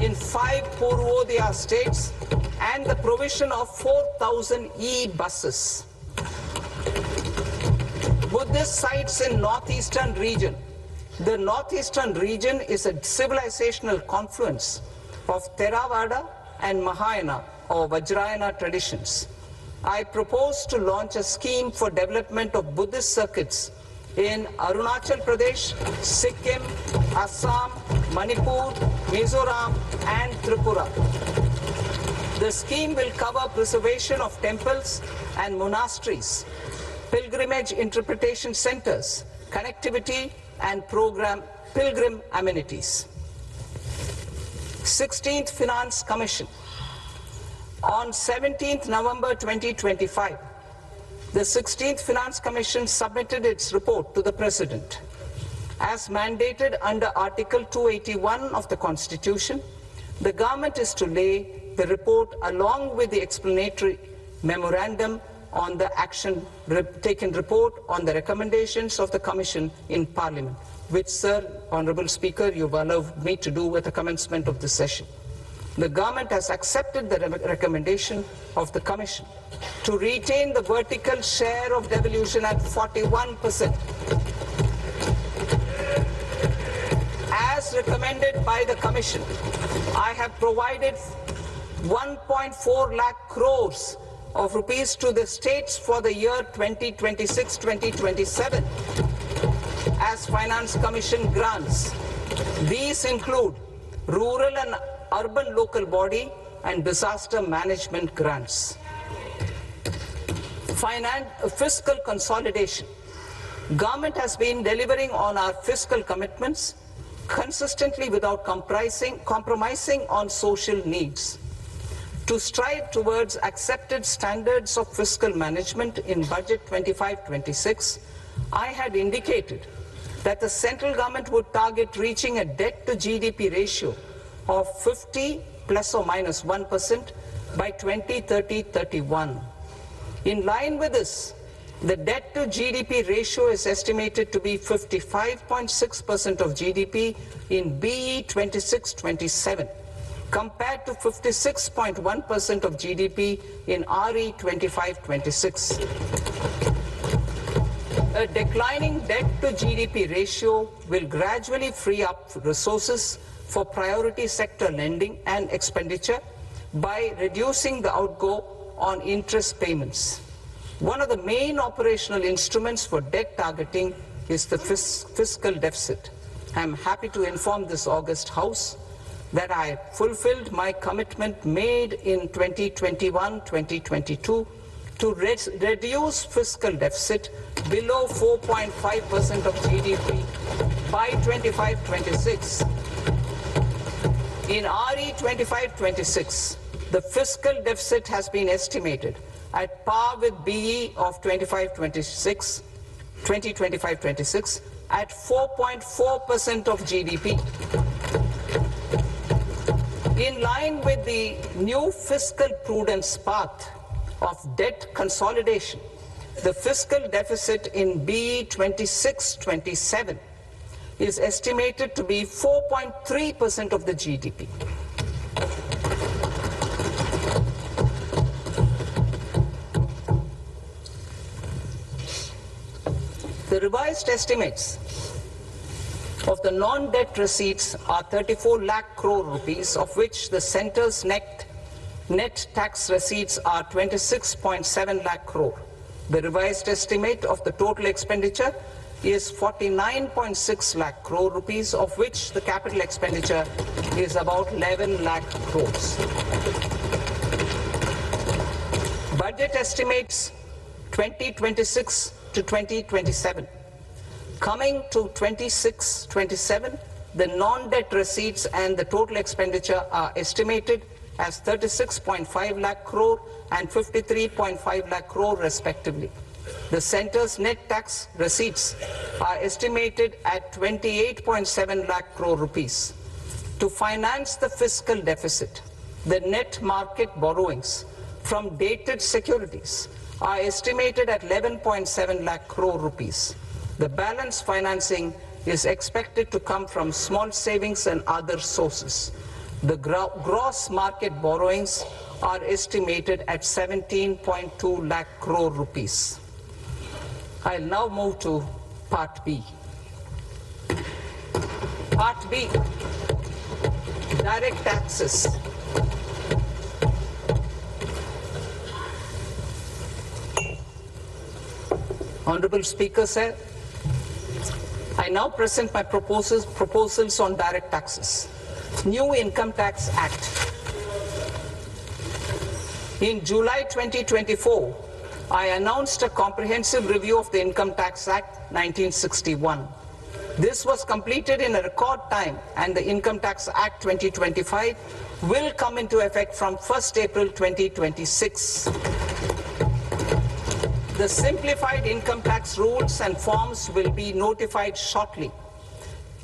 in 5 Purvodaya states, and the provision of 4,000 e-buses. Buddhist sites in northeastern region. The northeastern region is a civilizational confluence of Theravada and Mahayana or Vajrayana traditions. I propose to launch a scheme for development of Buddhist circuits in Arunachal Pradesh, Sikkim, Assam, Manipur, Mizoram, and Tripura. The scheme will cover preservation of temples and monasteries, pilgrimage interpretation centers, connectivity, and pilgrim amenities. 16th Finance Commission. On 17th November 2025, the 16th Finance Commission submitted its report to the President. As mandated under Article 281 of the Constitution, the government is to lay the report along with the explanatory memorandum on the action taken report on the recommendations of the Commission in Parliament, which, Sir, Honourable Speaker, you've allowed me to do at the commencement of this session. The government has accepted the recommendation of the Commission to retain the vertical share of devolution at 41%. As recommended by the Commission, I have provided 1.4 lakh crores of rupees to the states for the year 2026-2027 as Finance Commission grants. These include rural and urban local body and disaster management grants. Fiscal consolidation. Government has been delivering on our fiscal commitments consistently without compromising on social needs. To strive towards accepted standards of fiscal management in Budget 25-26, I had indicated that the central government would target reaching a debt to GDP ratio of 50 plus or minus 1% by 2030-31. In line with this, the debt to GDP ratio is estimated to be 55.6% of GDP in BE 26-27. compared to 56.1% of GDP in RE 25-26. A declining debt to GDP ratio will gradually free up resources for priority sector lending and expenditure by reducing the outgo on interest payments. One of the main operational instruments for debt targeting is the fiscal deficit. I am happy to inform this august House that I fulfilled my commitment made in 2021-2022 to reduce fiscal deficit below 4.5% of GDP by 25-26. In RE 25-26, the fiscal deficit has been estimated at par with BE of 2025-26 at 4.4% of GDP. In line with the new fiscal prudence path of debt consolidation, the fiscal deficit in BE 26-27 is estimated to be 4.3% of the GDP. The revised estimates of the non-debt receipts are 34 lakh crore rupees, of which the centre's net tax receipts are 26.7 lakh crore. The revised estimate of the total expenditure is 49.6 lakh crore rupees, of which the capital expenditure is about 11 lakh crores. Budget estimates 2026 to 2027. Coming to 26-27, the non-debt receipts and the total expenditure are estimated as 36.5 lakh crore and 53.5 lakh crore respectively. The centre's net tax receipts are estimated at 28.7 lakh crore rupees. To finance the fiscal deficit, the net market borrowings from dated securities are estimated at 11.7 lakh crore rupees. The balance financing is expected to come from small savings and other sources. The gross market borrowings are estimated at 17.2 lakh crore rupees. I'll now move to Part B. Part B, direct taxes. Honorable Speaker, sir, I now present my proposals on direct taxes. New Income Tax Act. In July 2024, I announced a comprehensive review of the Income Tax Act 1961. This was completed in a record time, and the Income Tax Act 2025 will come into effect from 1st April 2026. The simplified income tax rules and forms will be notified shortly,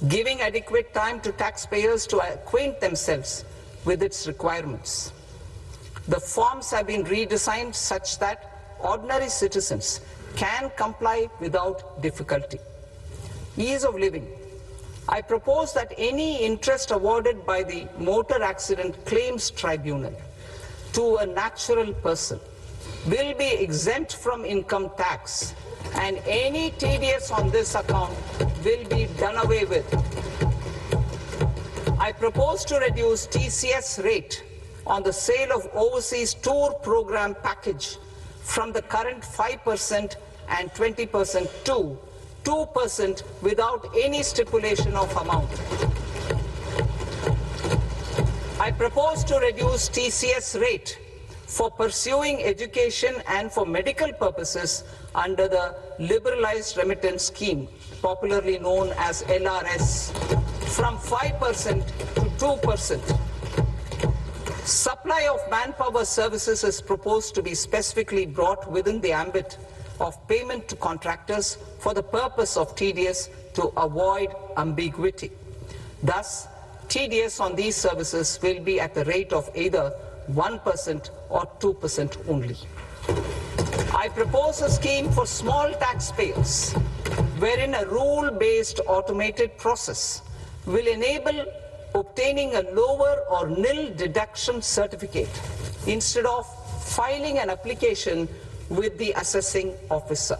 giving adequate time to taxpayers to acquaint themselves with its requirements. The forms have been redesigned such that ordinary citizens can comply without difficulty. Ease of living. I propose that any interest awarded by the Motor Accident Claims Tribunal to a natural person will be exempt from income tax, and any TDS on this account will be done away with. I propose to reduce TCS rate on the sale of overseas tour program package from the current 5% and 20% to 2% without any stipulation of amount. I propose to reduce TCS rate for pursuing education and for medical purposes under the Liberalized Remittance Scheme, popularly known as LRS, from 5% to 2%. Supply of manpower services is proposed to be specifically brought within the ambit of payment to contractors for the purpose of TDS to avoid ambiguity. Thus, TDS on these services will be at the rate of either 1% or 2% only. I propose a scheme for small taxpayers wherein a rule-based automated process will enable obtaining a lower or nil deduction certificate instead of filing an application with the assessing officer.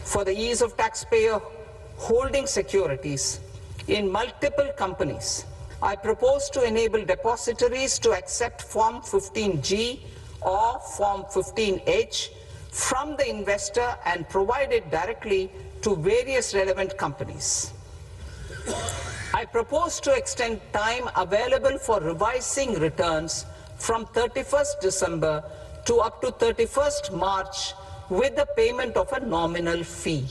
For the ease of taxpayer holding securities in multiple companies, I propose to enable depositories to accept Form 15G or Form 15H from the investor and provide it directly to various relevant companies. I propose to extend time available for revising returns from 31st December to up to 31st March with the payment of a nominal fee.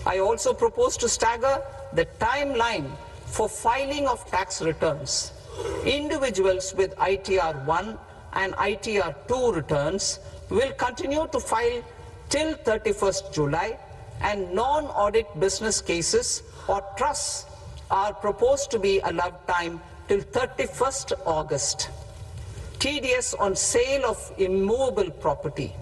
I also propose to stagger the timeline for filing of tax returns. Individuals with ITR 1 and ITR 2 returns will continue to file till 31st July, and non-audit business cases or trusts are proposed to be allowed time till 31st August. TDS on sale of immovable property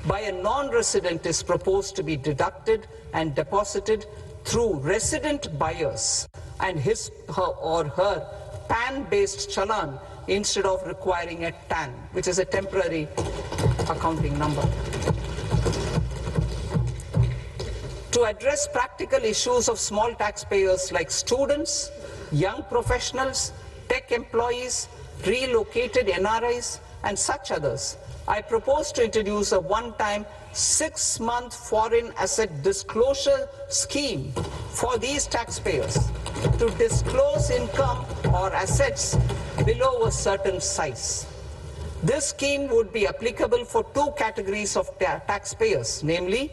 by a non-resident is proposed to be deducted and deposited through resident buyers and his or her PAN-based challan instead of requiring a TAN, which is a temporary accounting number. To address practical issues of small taxpayers like students, young professionals, tech employees, relocated NRIs, and such others, I propose to introduce a one-time 6-month foreign asset disclosure scheme for these taxpayers to disclose income or assets below a certain size. This scheme would be applicable for two categories of taxpayers, namely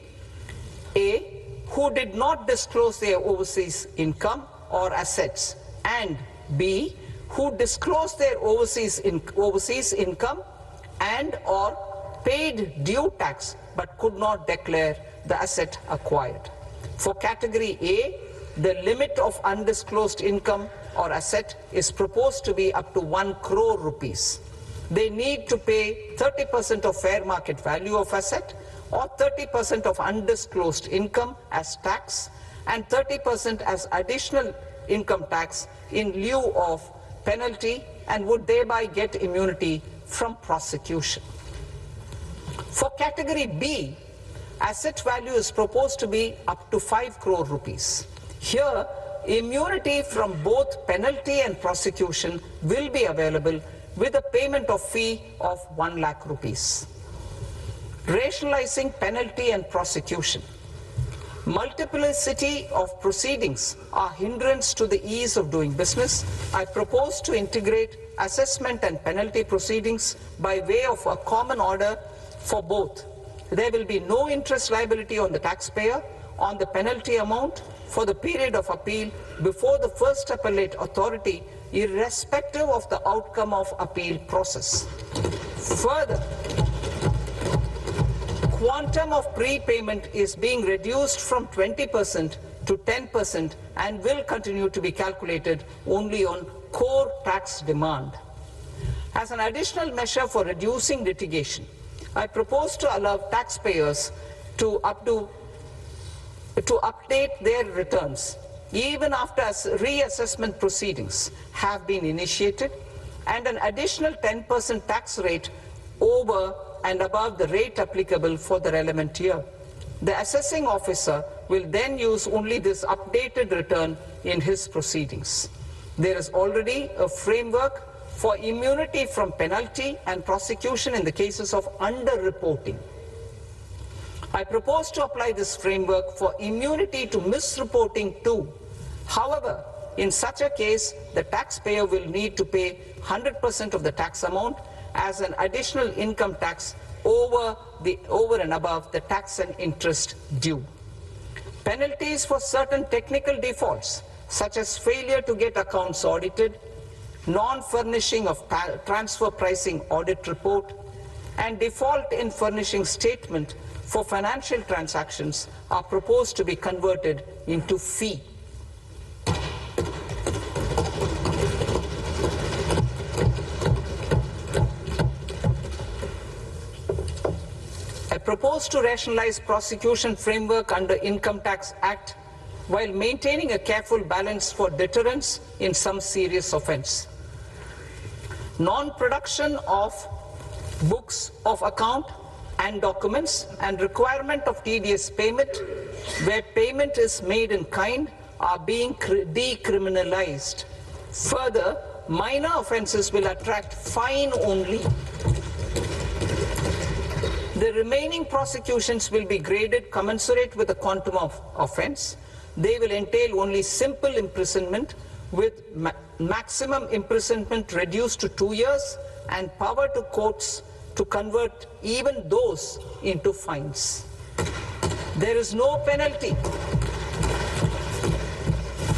A, who did not disclose their overseas income or assets, and B, who disclose their overseas income and or paid due tax but could not declare the asset acquired. For category A, the limit of undisclosed income or asset is proposed to be up to 1 crore rupees. They need to pay 30% of fair market value of asset or 30% of undisclosed income as tax and 30% as additional income tax in lieu of penalty and would thereby get immunity from prosecution. For category B, asset value is proposed to be up to 5 crore rupees. Here, immunity from both penalty and prosecution will be available with a payment of fee of 1 lakh rupees. Rationalizing penalty and prosecution. Multiplicity of proceedings are hindrance to the ease of doing business. I propose to integrate assessment and penalty proceedings by way of a common order for both. There will be no interest liability on the taxpayer on the penalty amount for the period of appeal before the first appellate authority, irrespective of the outcome of appeal process. Further, quantum of prepayment is being reduced from 20% to 10% and will continue to be calculated only on core tax demand. As an additional measure for reducing litigation, I propose to allow taxpayers to update their returns even after reassessment proceedings have been initiated, and an additional 10% tax rate over and above the rate applicable for the relevant year. The assessing officer will then use only this updated return in his proceedings. There is already a framework for immunity from penalty and prosecution in the cases of underreporting. I propose to apply this framework for immunity to misreporting too. However, in such a case, the taxpayer will need to pay 100% of the tax amount as an additional income tax over and above the tax and interest due. Penalties for certain technical defaults, such as failure to get accounts audited, non-furnishing of transfer pricing audit report, and default in furnishing statement for financial transactions are proposed to be converted into fee. I propose to rationalize prosecution framework under Income Tax Act while maintaining a careful balance for deterrence in some serious offense. Non-production of books of account and documents and requirement of TDS payment where payment is made in kind are being decriminalized. Further, minor offenses will attract fine only. The remaining prosecutions will be graded commensurate with the quantum of offense. They will entail only simple imprisonment with maximum imprisonment reduced to 2 years and power to courts to convert even those into fines. There is no penalty.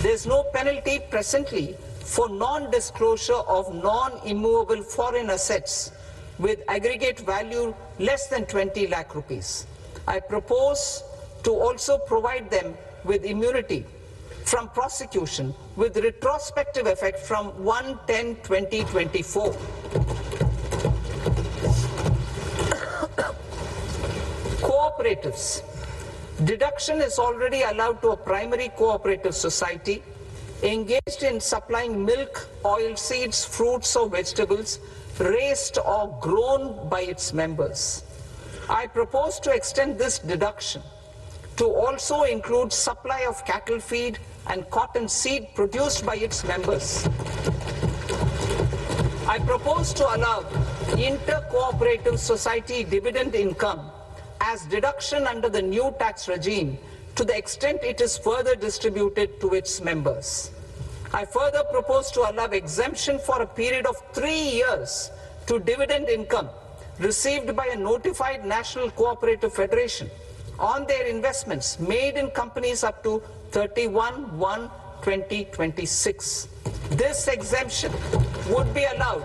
There is no penalty presently for non-disclosure of non-immovable foreign assets with aggregate value less than 20 lakh rupees. I propose to also provide them with immunity from prosecution with retrospective effect from 1/10/2024. Cooperatives. Deduction is already allowed to a primary cooperative society engaged in supplying milk, oilseeds, fruits or vegetables raised or grown by its members. I propose to extend this deduction to also include supply of cattle feed and cotton seed produced by its members. I propose to allow inter-cooperative society dividend income as deduction under the new tax regime to the extent it is further distributed to its members. I further propose to allow exemption for a period of 3 years to dividend income received by a notified national cooperative federation on their investments made in companies up to 31/1/2026. This exemption would be allowed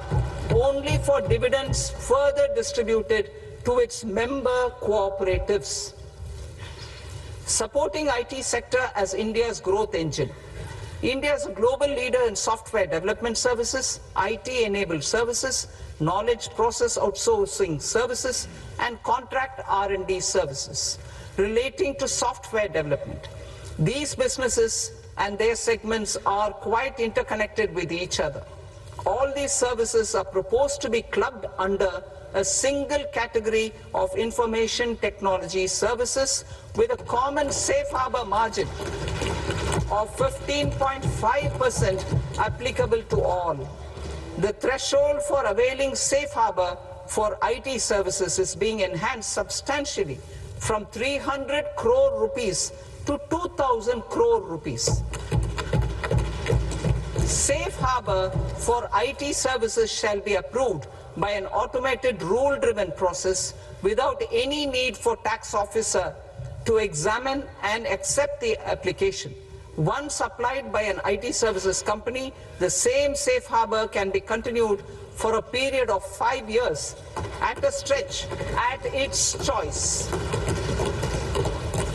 only for dividends further distributed to its member cooperatives. Supporting IT sector as India's growth engine. India is a global leader in software development services, IT-enabled services, knowledge process outsourcing services, and contract R&D services relating to software development. These businesses and their segments are quite interconnected with each other. All these services are proposed to be clubbed under a single category of information technology services with a common safe harbor margin of 15.5% applicable to all. The threshold for availing safe harbor for IT services is being enhanced substantially from 300 crore rupees to 2,000 crore rupees. Safe harbor for IT services shall be approved by an automated rule-driven process without any need for tax officer to examine and accept the application. Once applied by an IT services company, the same safe harbor can be continued for a period of 5 years at a stretch at its choice.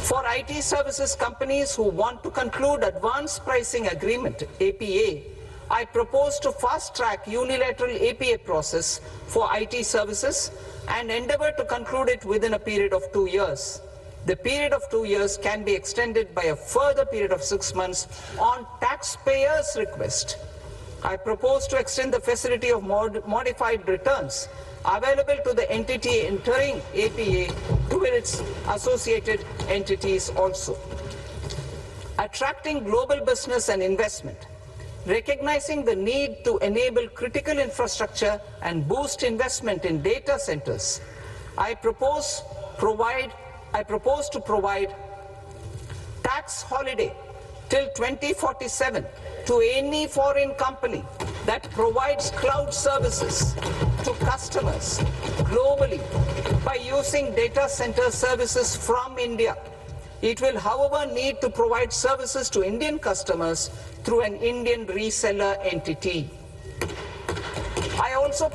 For IT services companies who want to conclude advanced pricing agreement, APA, I propose to fast-track unilateral APA process for IT services and endeavor to conclude it within a period of 2 years. The period of 2 years can be extended by a further period of 6 months on taxpayers' request. I propose to extend the facility of modified returns available to the entity entering APA to its associated entities also. Attracting global business and investment. Recognizing the need to enable critical infrastructure and boost investment in data centers, I propose to provide tax holiday till 2047 to any foreign company that provides cloud services to customers globally by using data center services from India. It will, however, need to provide services to Indian customers through an Indian reseller entity. I also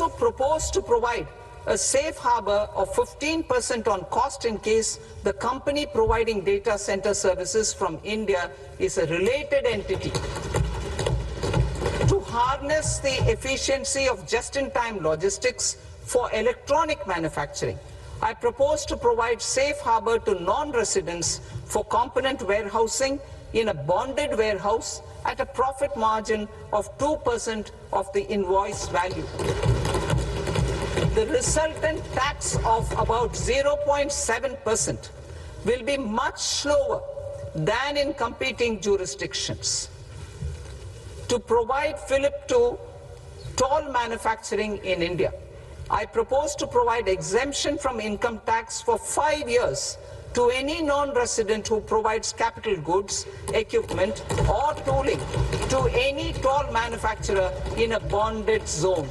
propose to provide a safe harbor of 15% on cost in case the company providing data center services from India is a related entity. To harness the efficiency of just-in-time logistics for electronic manufacturing, I propose to provide safe harbor to non-residents for component warehousing in a bonded warehouse at a profit margin of 2% of the invoice value. The resultant tax of about 0.7% will be much lower than in competing jurisdictions. To provide fillip to toll manufacturing in India, I propose to provide exemption from income tax for 5 years to any non-resident who provides capital goods, equipment, or tooling to any toll manufacturer in a bonded zone.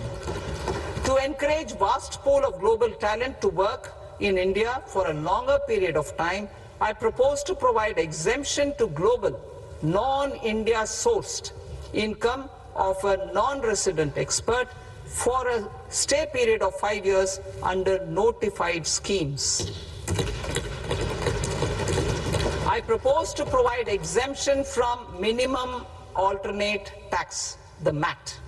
To encourage vast pool of global talent to work in India for a longer period of time, I propose to provide exemption to global, non-India sourced income of a non-resident expert for a stay period of 5 years under notified schemes. I propose to provide exemption from minimum alternate tax, the MAT,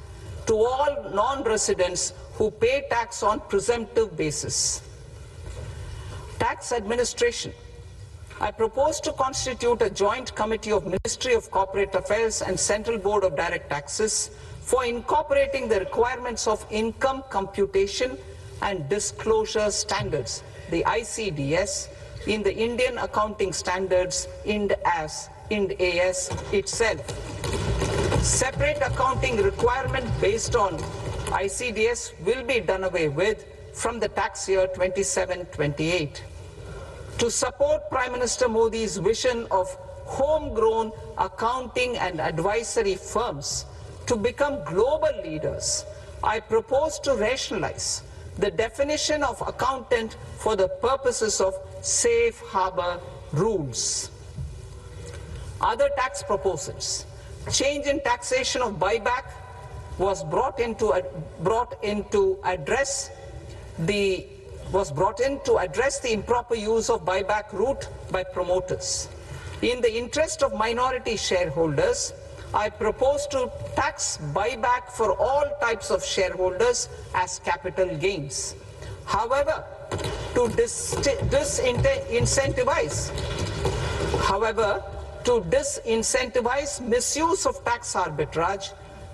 to all non-residents who pay tax on presumptive basis. Tax administration. I propose to constitute a joint committee of Ministry of Corporate Affairs and Central Board of Direct Taxes for incorporating the requirements of income computation and disclosure standards, the ICDS, in the Indian Accounting Standards, IND-AS itself. Separate accounting requirement based on ICDS will be done away with from the tax year 27-28. To support Prime Minister Modi's vision of homegrown accounting and advisory firms to become global leaders, I propose to rationalize the definition of accountant for the purposes of safe harbor rules. Other tax proposals. Change in taxation of buyback was brought in to address the improper use of buyback route by promoters. In the interest of minority shareholders, I propose to tax buyback for all types of shareholders as capital gains. However, to disincentivize misuse of tax arbitrage,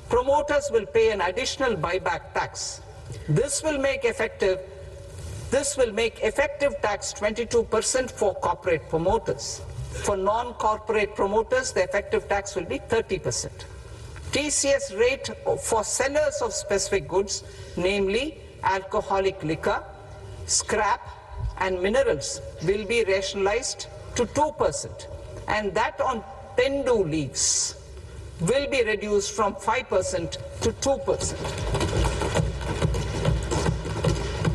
promoters will pay an additional buyback tax. This will make effective tax 22% for corporate promoters. For non-corporate promoters, the effective tax will be 30%. TCS rate for sellers of specific goods, namely alcoholic liquor, scrap and minerals, will be rationalized to 2%, and that on tendu leaves will be reduced from 5% to 2%.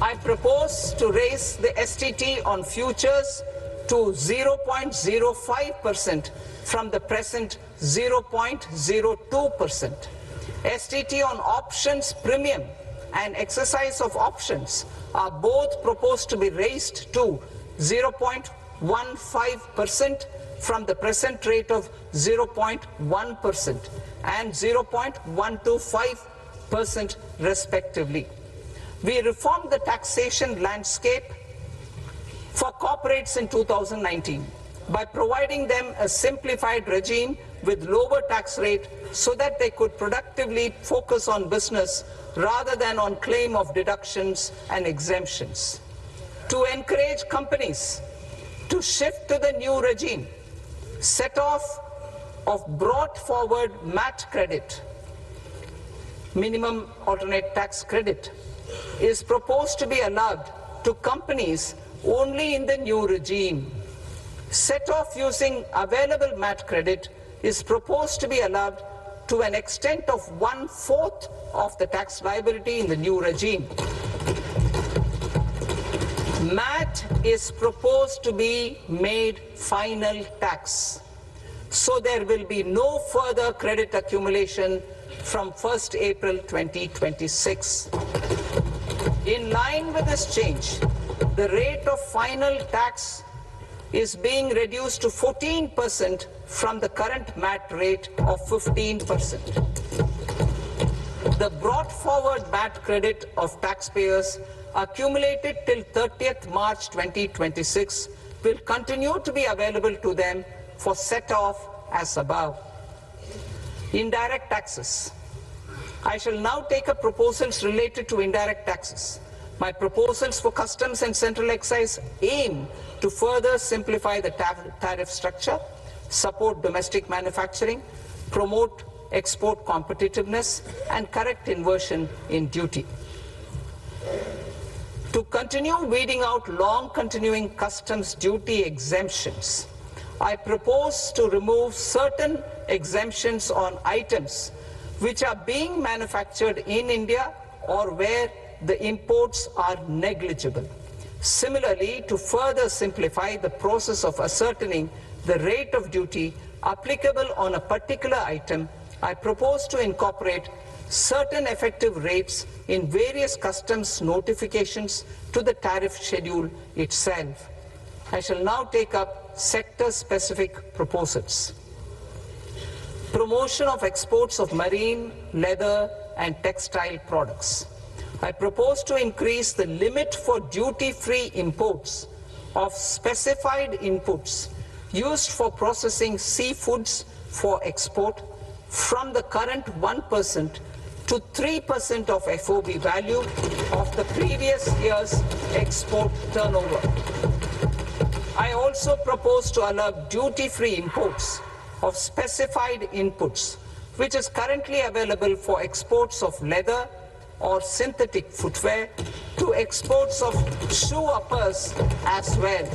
I propose to raise the STT on futures to 0.05% from the present 0.02%. STT on options premium and exercise of options are both proposed to be raised to 0.15% from the present rate of 0.1% and 0.125% respectively. We reformed the taxation landscape for corporates in 2019 by providing them a simplified regime with lower tax rate so that they could productively focus on business rather than on claim of deductions and exemptions. To encourage companies to shift to the new regime, set off of brought forward MAT credit, minimum alternate tax credit, is proposed to be allowed to companies only in the new regime. Set off using available MAT credit is proposed to be allowed to an extent of 1/4 of the tax liability in the new regime. MAT is proposed to be made final tax, so there will be no further credit accumulation from 1st April 2026. In line with this change, the rate of final tax is being reduced to 14% from the current MAT rate of 15%. The brought forward MAT credit of taxpayers accumulated till 30th March 2026 will continue to be available to them for set off as above. Indirect taxes. I shall now take up proposals related to indirect taxes. My proposals for customs and central excise aim to further simplify the tariff structure, support domestic manufacturing, promote export competitiveness, and correct inversion in duty. To continue weeding out long continuing customs duty exemptions, I propose to remove certain exemptions on items which are being manufactured in India or where the imports are negligible. Similarly, to further simplify the process of ascertaining the rate of duty applicable on a particular item, I propose to incorporate certain effective rates in various customs notifications to the tariff schedule itself. I shall now take up sector-specific proposals. Promotion of exports of marine, leather, and textile products. I propose to increase the limit for duty-free imports of specified inputs used for processing seafoods for export from the current 1% to 3% of FOB value of the previous year's export turnover. I also propose to allow duty-free imports of specified inputs, which is currently available for exports of leather or synthetic footwear, to exports of shoe uppers as well.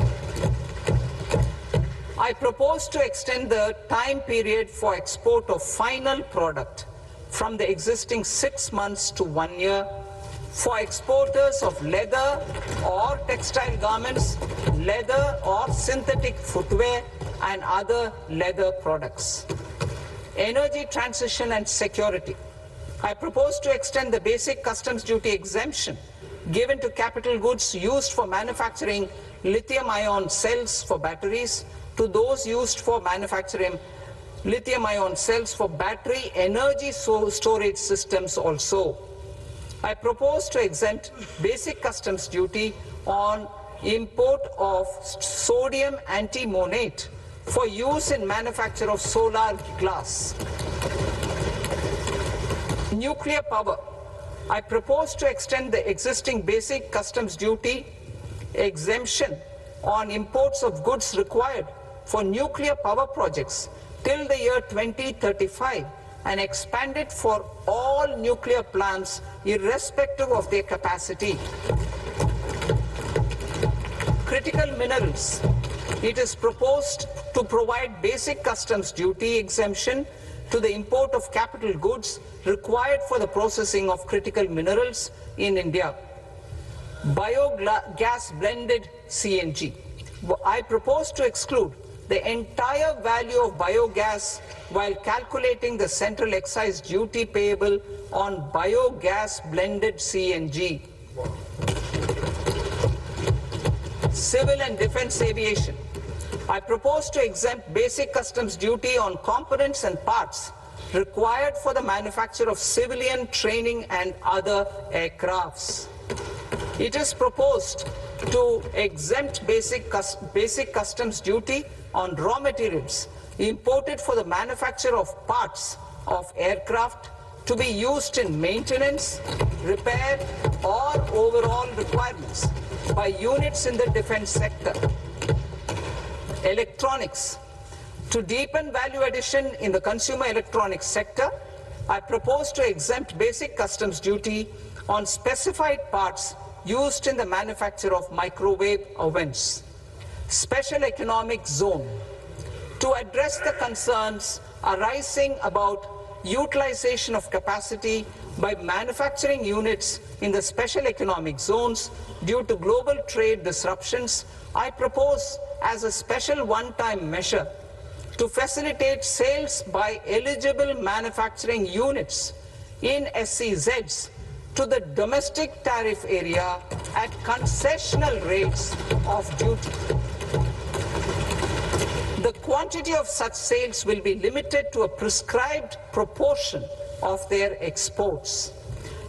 I propose to extend the time period for export of final product from the existing 6 months to 1 year for exporters of leather or textile garments, leather or synthetic footwear, and other leather products. Energy transition and security. I propose to extend the basic customs duty exemption given to capital goods used for manufacturing lithium-ion cells for batteries to those used for manufacturing lithium-ion cells for battery energy storage systems also. I propose to exempt basic customs duty on import of sodium antimonate for use in manufacture of solar glass. Nuclear power. I propose to extend the existing basic customs duty exemption on imports of goods required for nuclear power projects till the year 2035 and expand it for all nuclear plants irrespective of their capacity. Critical minerals. It is proposed to provide basic customs duty exemption to the import of capital goods required for the processing of critical minerals in India. Biogas blended CNG. I propose to exclude the entire value of biogas while calculating the central excise duty payable on biogas blended CNG. Civil and defense aviation. I propose to exempt basic customs duty on components and parts required for the manufacture of civilian training and other aircrafts. It is proposed to exempt basic customs duty on raw materials imported for the manufacture of parts of aircraft to be used in maintenance, repair, or overall requirements by units in the defense sector. Electronics. To deepen value addition in the consumer electronics sector, I propose to exempt basic customs duty on specified parts used in the manufacture of microwave ovens. Special economic zone. To address the concerns arising about utilization of capacity by manufacturing units in the special economic zones due to global trade disruptions, I propose as a special one-time measure to facilitate sales by eligible manufacturing units in SEZs to the domestic tariff area at concessional rates of duty. The quantity of such sales will be limited to a prescribed proportion of their exports.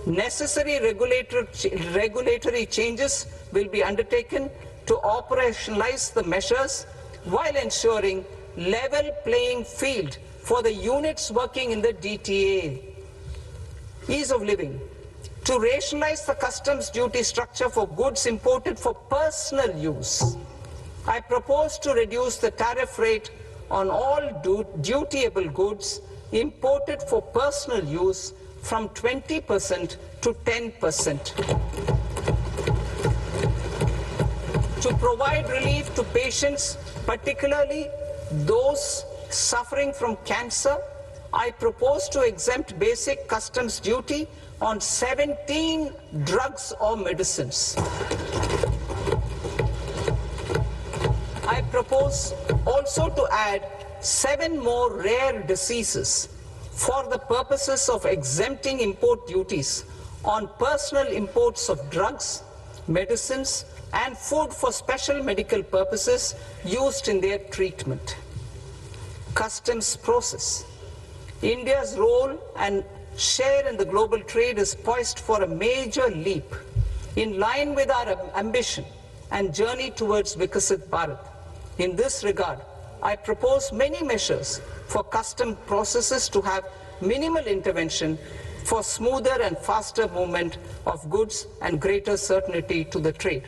Necessary regulatory changes will be undertaken to operationalize the measures while ensuring level playing field for the units working in the DTA. Ease of living. To rationalize the customs duty structure for goods imported for personal use, I propose to reduce the tariff rate on all dutiable goods imported for personal use from 20% to 10%. To provide relief to patients, particularly those suffering from cancer, I propose to exempt basic customs duty on 17 drugs or medicines. I propose also to add 7 more rare diseases for the purposes of exempting import duties on personal imports of drugs, medicines, and food for special medical purposes used in their treatment. Customs process. India's role and share in the global trade is poised for a major leap in line with our ambition and journey towards Viksit Bharat. In this regard, I propose many measures for custom processes to have minimal intervention for smoother and faster movement of goods and greater certainty to the trade.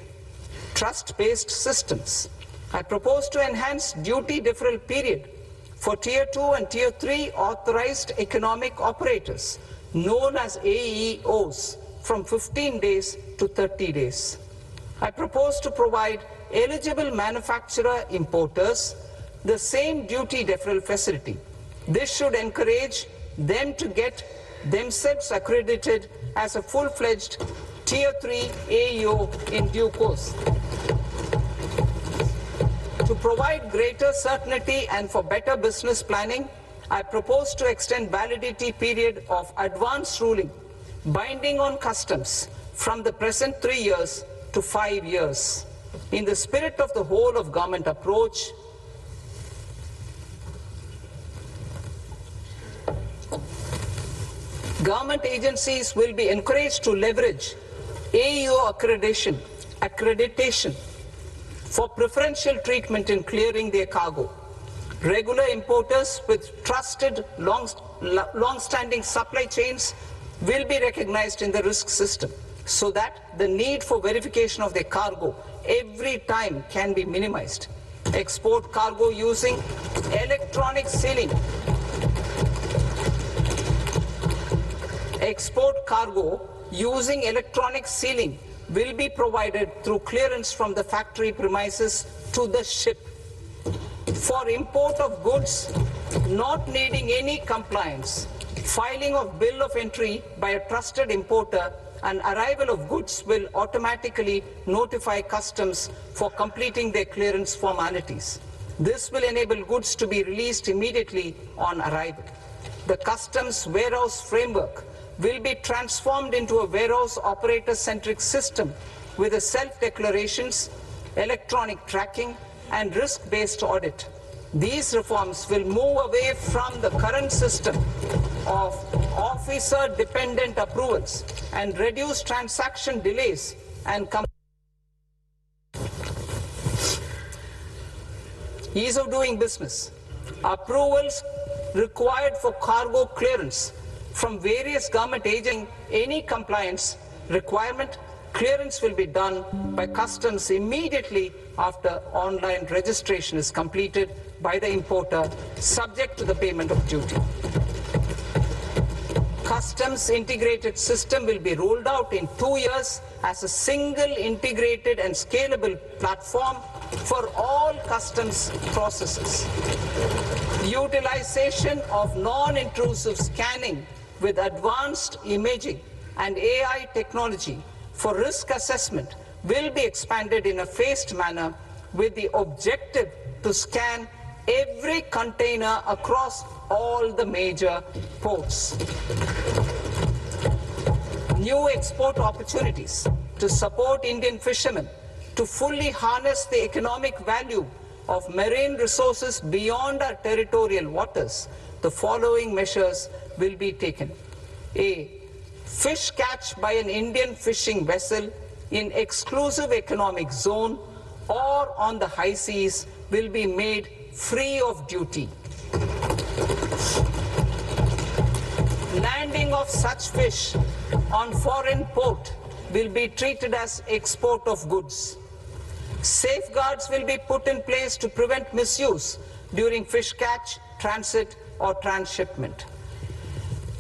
Trust-based systems. I propose to enhance duty deferral period for Tier 2 and Tier 3 authorized economic operators, known as AEOs, from 15 days to 30 days. I propose to provide eligible manufacturer importers the same duty deferral facility. This should encourage them to get themselves accredited as a full-fledged Tier 3 AEO in due course. To provide greater certainty and for better business planning, I propose to extend validity period of advance ruling binding on customs from the present 3 years to 5 years. In the spirit of the whole of government approach, government agencies will be encouraged to leverage AEO accreditation for preferential treatment in clearing their cargo. Regular importers with trusted long-standing supply chains will be recognized in the risk system so that the need for verification of their cargo every time can be minimized. Export cargo using electronic sealing. Export cargo using electronic sealing will be provided through clearance from the factory premises to the ship. For import of goods not needing any compliance, filing of bill of entry by a trusted importer and arrival of goods will automatically notify customs for completing their clearance formalities. This will enable goods to be released immediately on arrival. The customs warehouse framework will be transformed into a warehouse operator-centric system with a self-declarations, electronic tracking, and risk-based audit. These reforms will move away from the current system of officer-dependent approvals and reduce transaction delays and ease of doing business. Approvals required for cargo clearance from various government agencies, any compliance requirement, clearance will be done by customs immediately after online registration is completed by the importer, subject to the payment of duty. Customs integrated system will be rolled out in 2 years as a single integrated and scalable platform for all customs processes. Utilization of non-intrusive scanning with advanced imaging and AI technology for risk assessment will be expanded in a phased manner with the objective to scan every container across all the major ports. New export opportunities to support Indian fishermen to fully harness the economic value of marine resources beyond our territorial waters. The following measures will be taken. A. Fish catch by an Indian fishing vessel in exclusive economic zone or on the high seas will be made free of duty. Landing of such fish on foreign port will be treated as export of goods. Safeguards will be put in place to prevent misuse during fish catch, transit, or transshipment.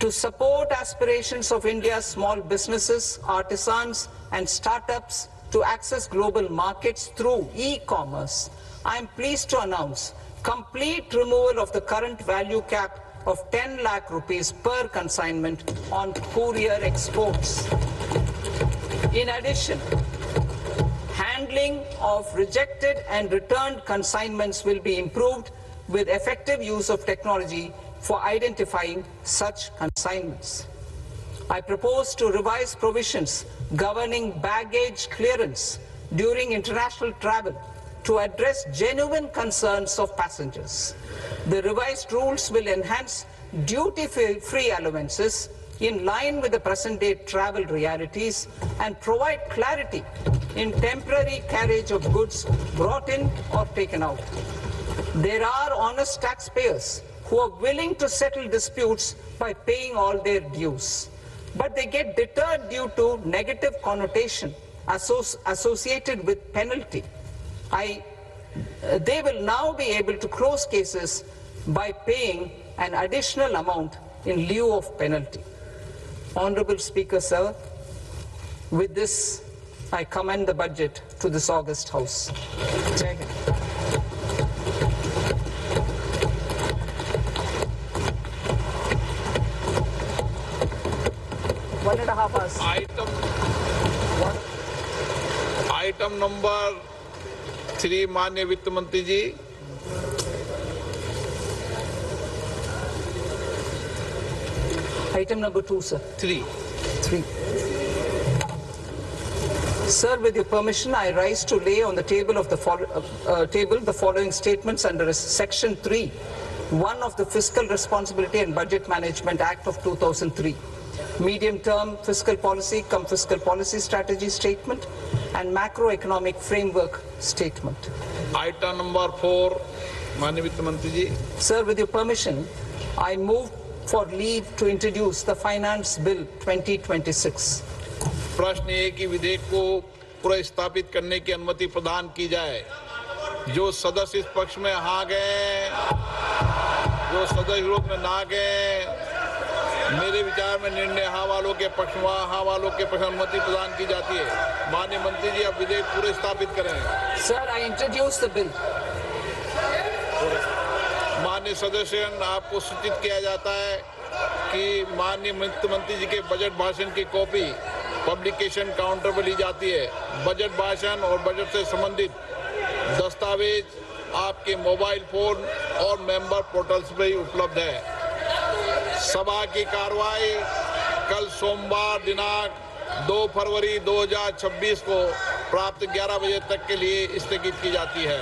To support aspirations of India's small businesses, artisans, and startups to access global markets through e-commerce, I am pleased to announce complete removal of the current value cap of 10 lakh rupees per consignment on courier exports. In addition, handling of rejected and returned consignments will be improved with effective use of technology for identifying such consignments. I propose to revise provisions governing baggage clearance during international travel to address genuine concerns of passengers. The revised rules will enhance duty-free allowances in line with the present-day travel realities and provide clarity in temporary carriage of goods brought in or taken out. There are honest taxpayers who are willing to settle disputes by paying all their dues, but they get deterred due to negative connotation associated with penalty. They will now be able to close cases by paying an additional amount in lieu of penalty. Honorable Speaker, sir, with this, I commend the budget to this august House. Jai Hind. One and a half hours. Item number 3 माननीय वित्त मंत्री जी। Item number 2, sir. 3। 3. Sir, with your permission, I rise to lay on the table of the following statements under Section 3, 1 of the Fiscal Responsibility and Budget Management Act of 2003. Medium-term fiscal policy cum fiscal policy strategy statement and macroeconomic framework statement. Item number 4, माननीय वित्त मंत्री जी। Sir, with your permission, I move for leave to introduce the Finance Bill 2026. प्रश्न ये कि विधेयक को पुनर्स्थापित करने की अनुमति प्रदान की जाए। जो सदस्य इस पक्ष में हाँ गए, जो सदस्य विरोध में ना गए, मेरे विचार में निर्णय हाँ वालों के पक्ष में, हाँ वालों के पक्ष में अनुमति प्रदान की जाती है। माननीय मंत्री जी, अब विधेयक पूरे स्थापित करें। Sir, I introduce the bill. माननीय सदस्यगण, आपको सूचित किया जाता है कि माननीय वित्त मंत्री जी के बजट भाषण की कॉपी पब्लिकेशन काउंटर पर ली जाती है। बजट भाषण और बजट से संबंधित दस्तावेज आपके मोबाइल फोन और मेंबर पोर्टल्स पर ही उपलब्ध है। सभा की कार्रवाई कल सोमवार दिनांक 2 फरवरी 2026 को प्राप्त 11 बजे तक के लिए स्थगित की जाती है।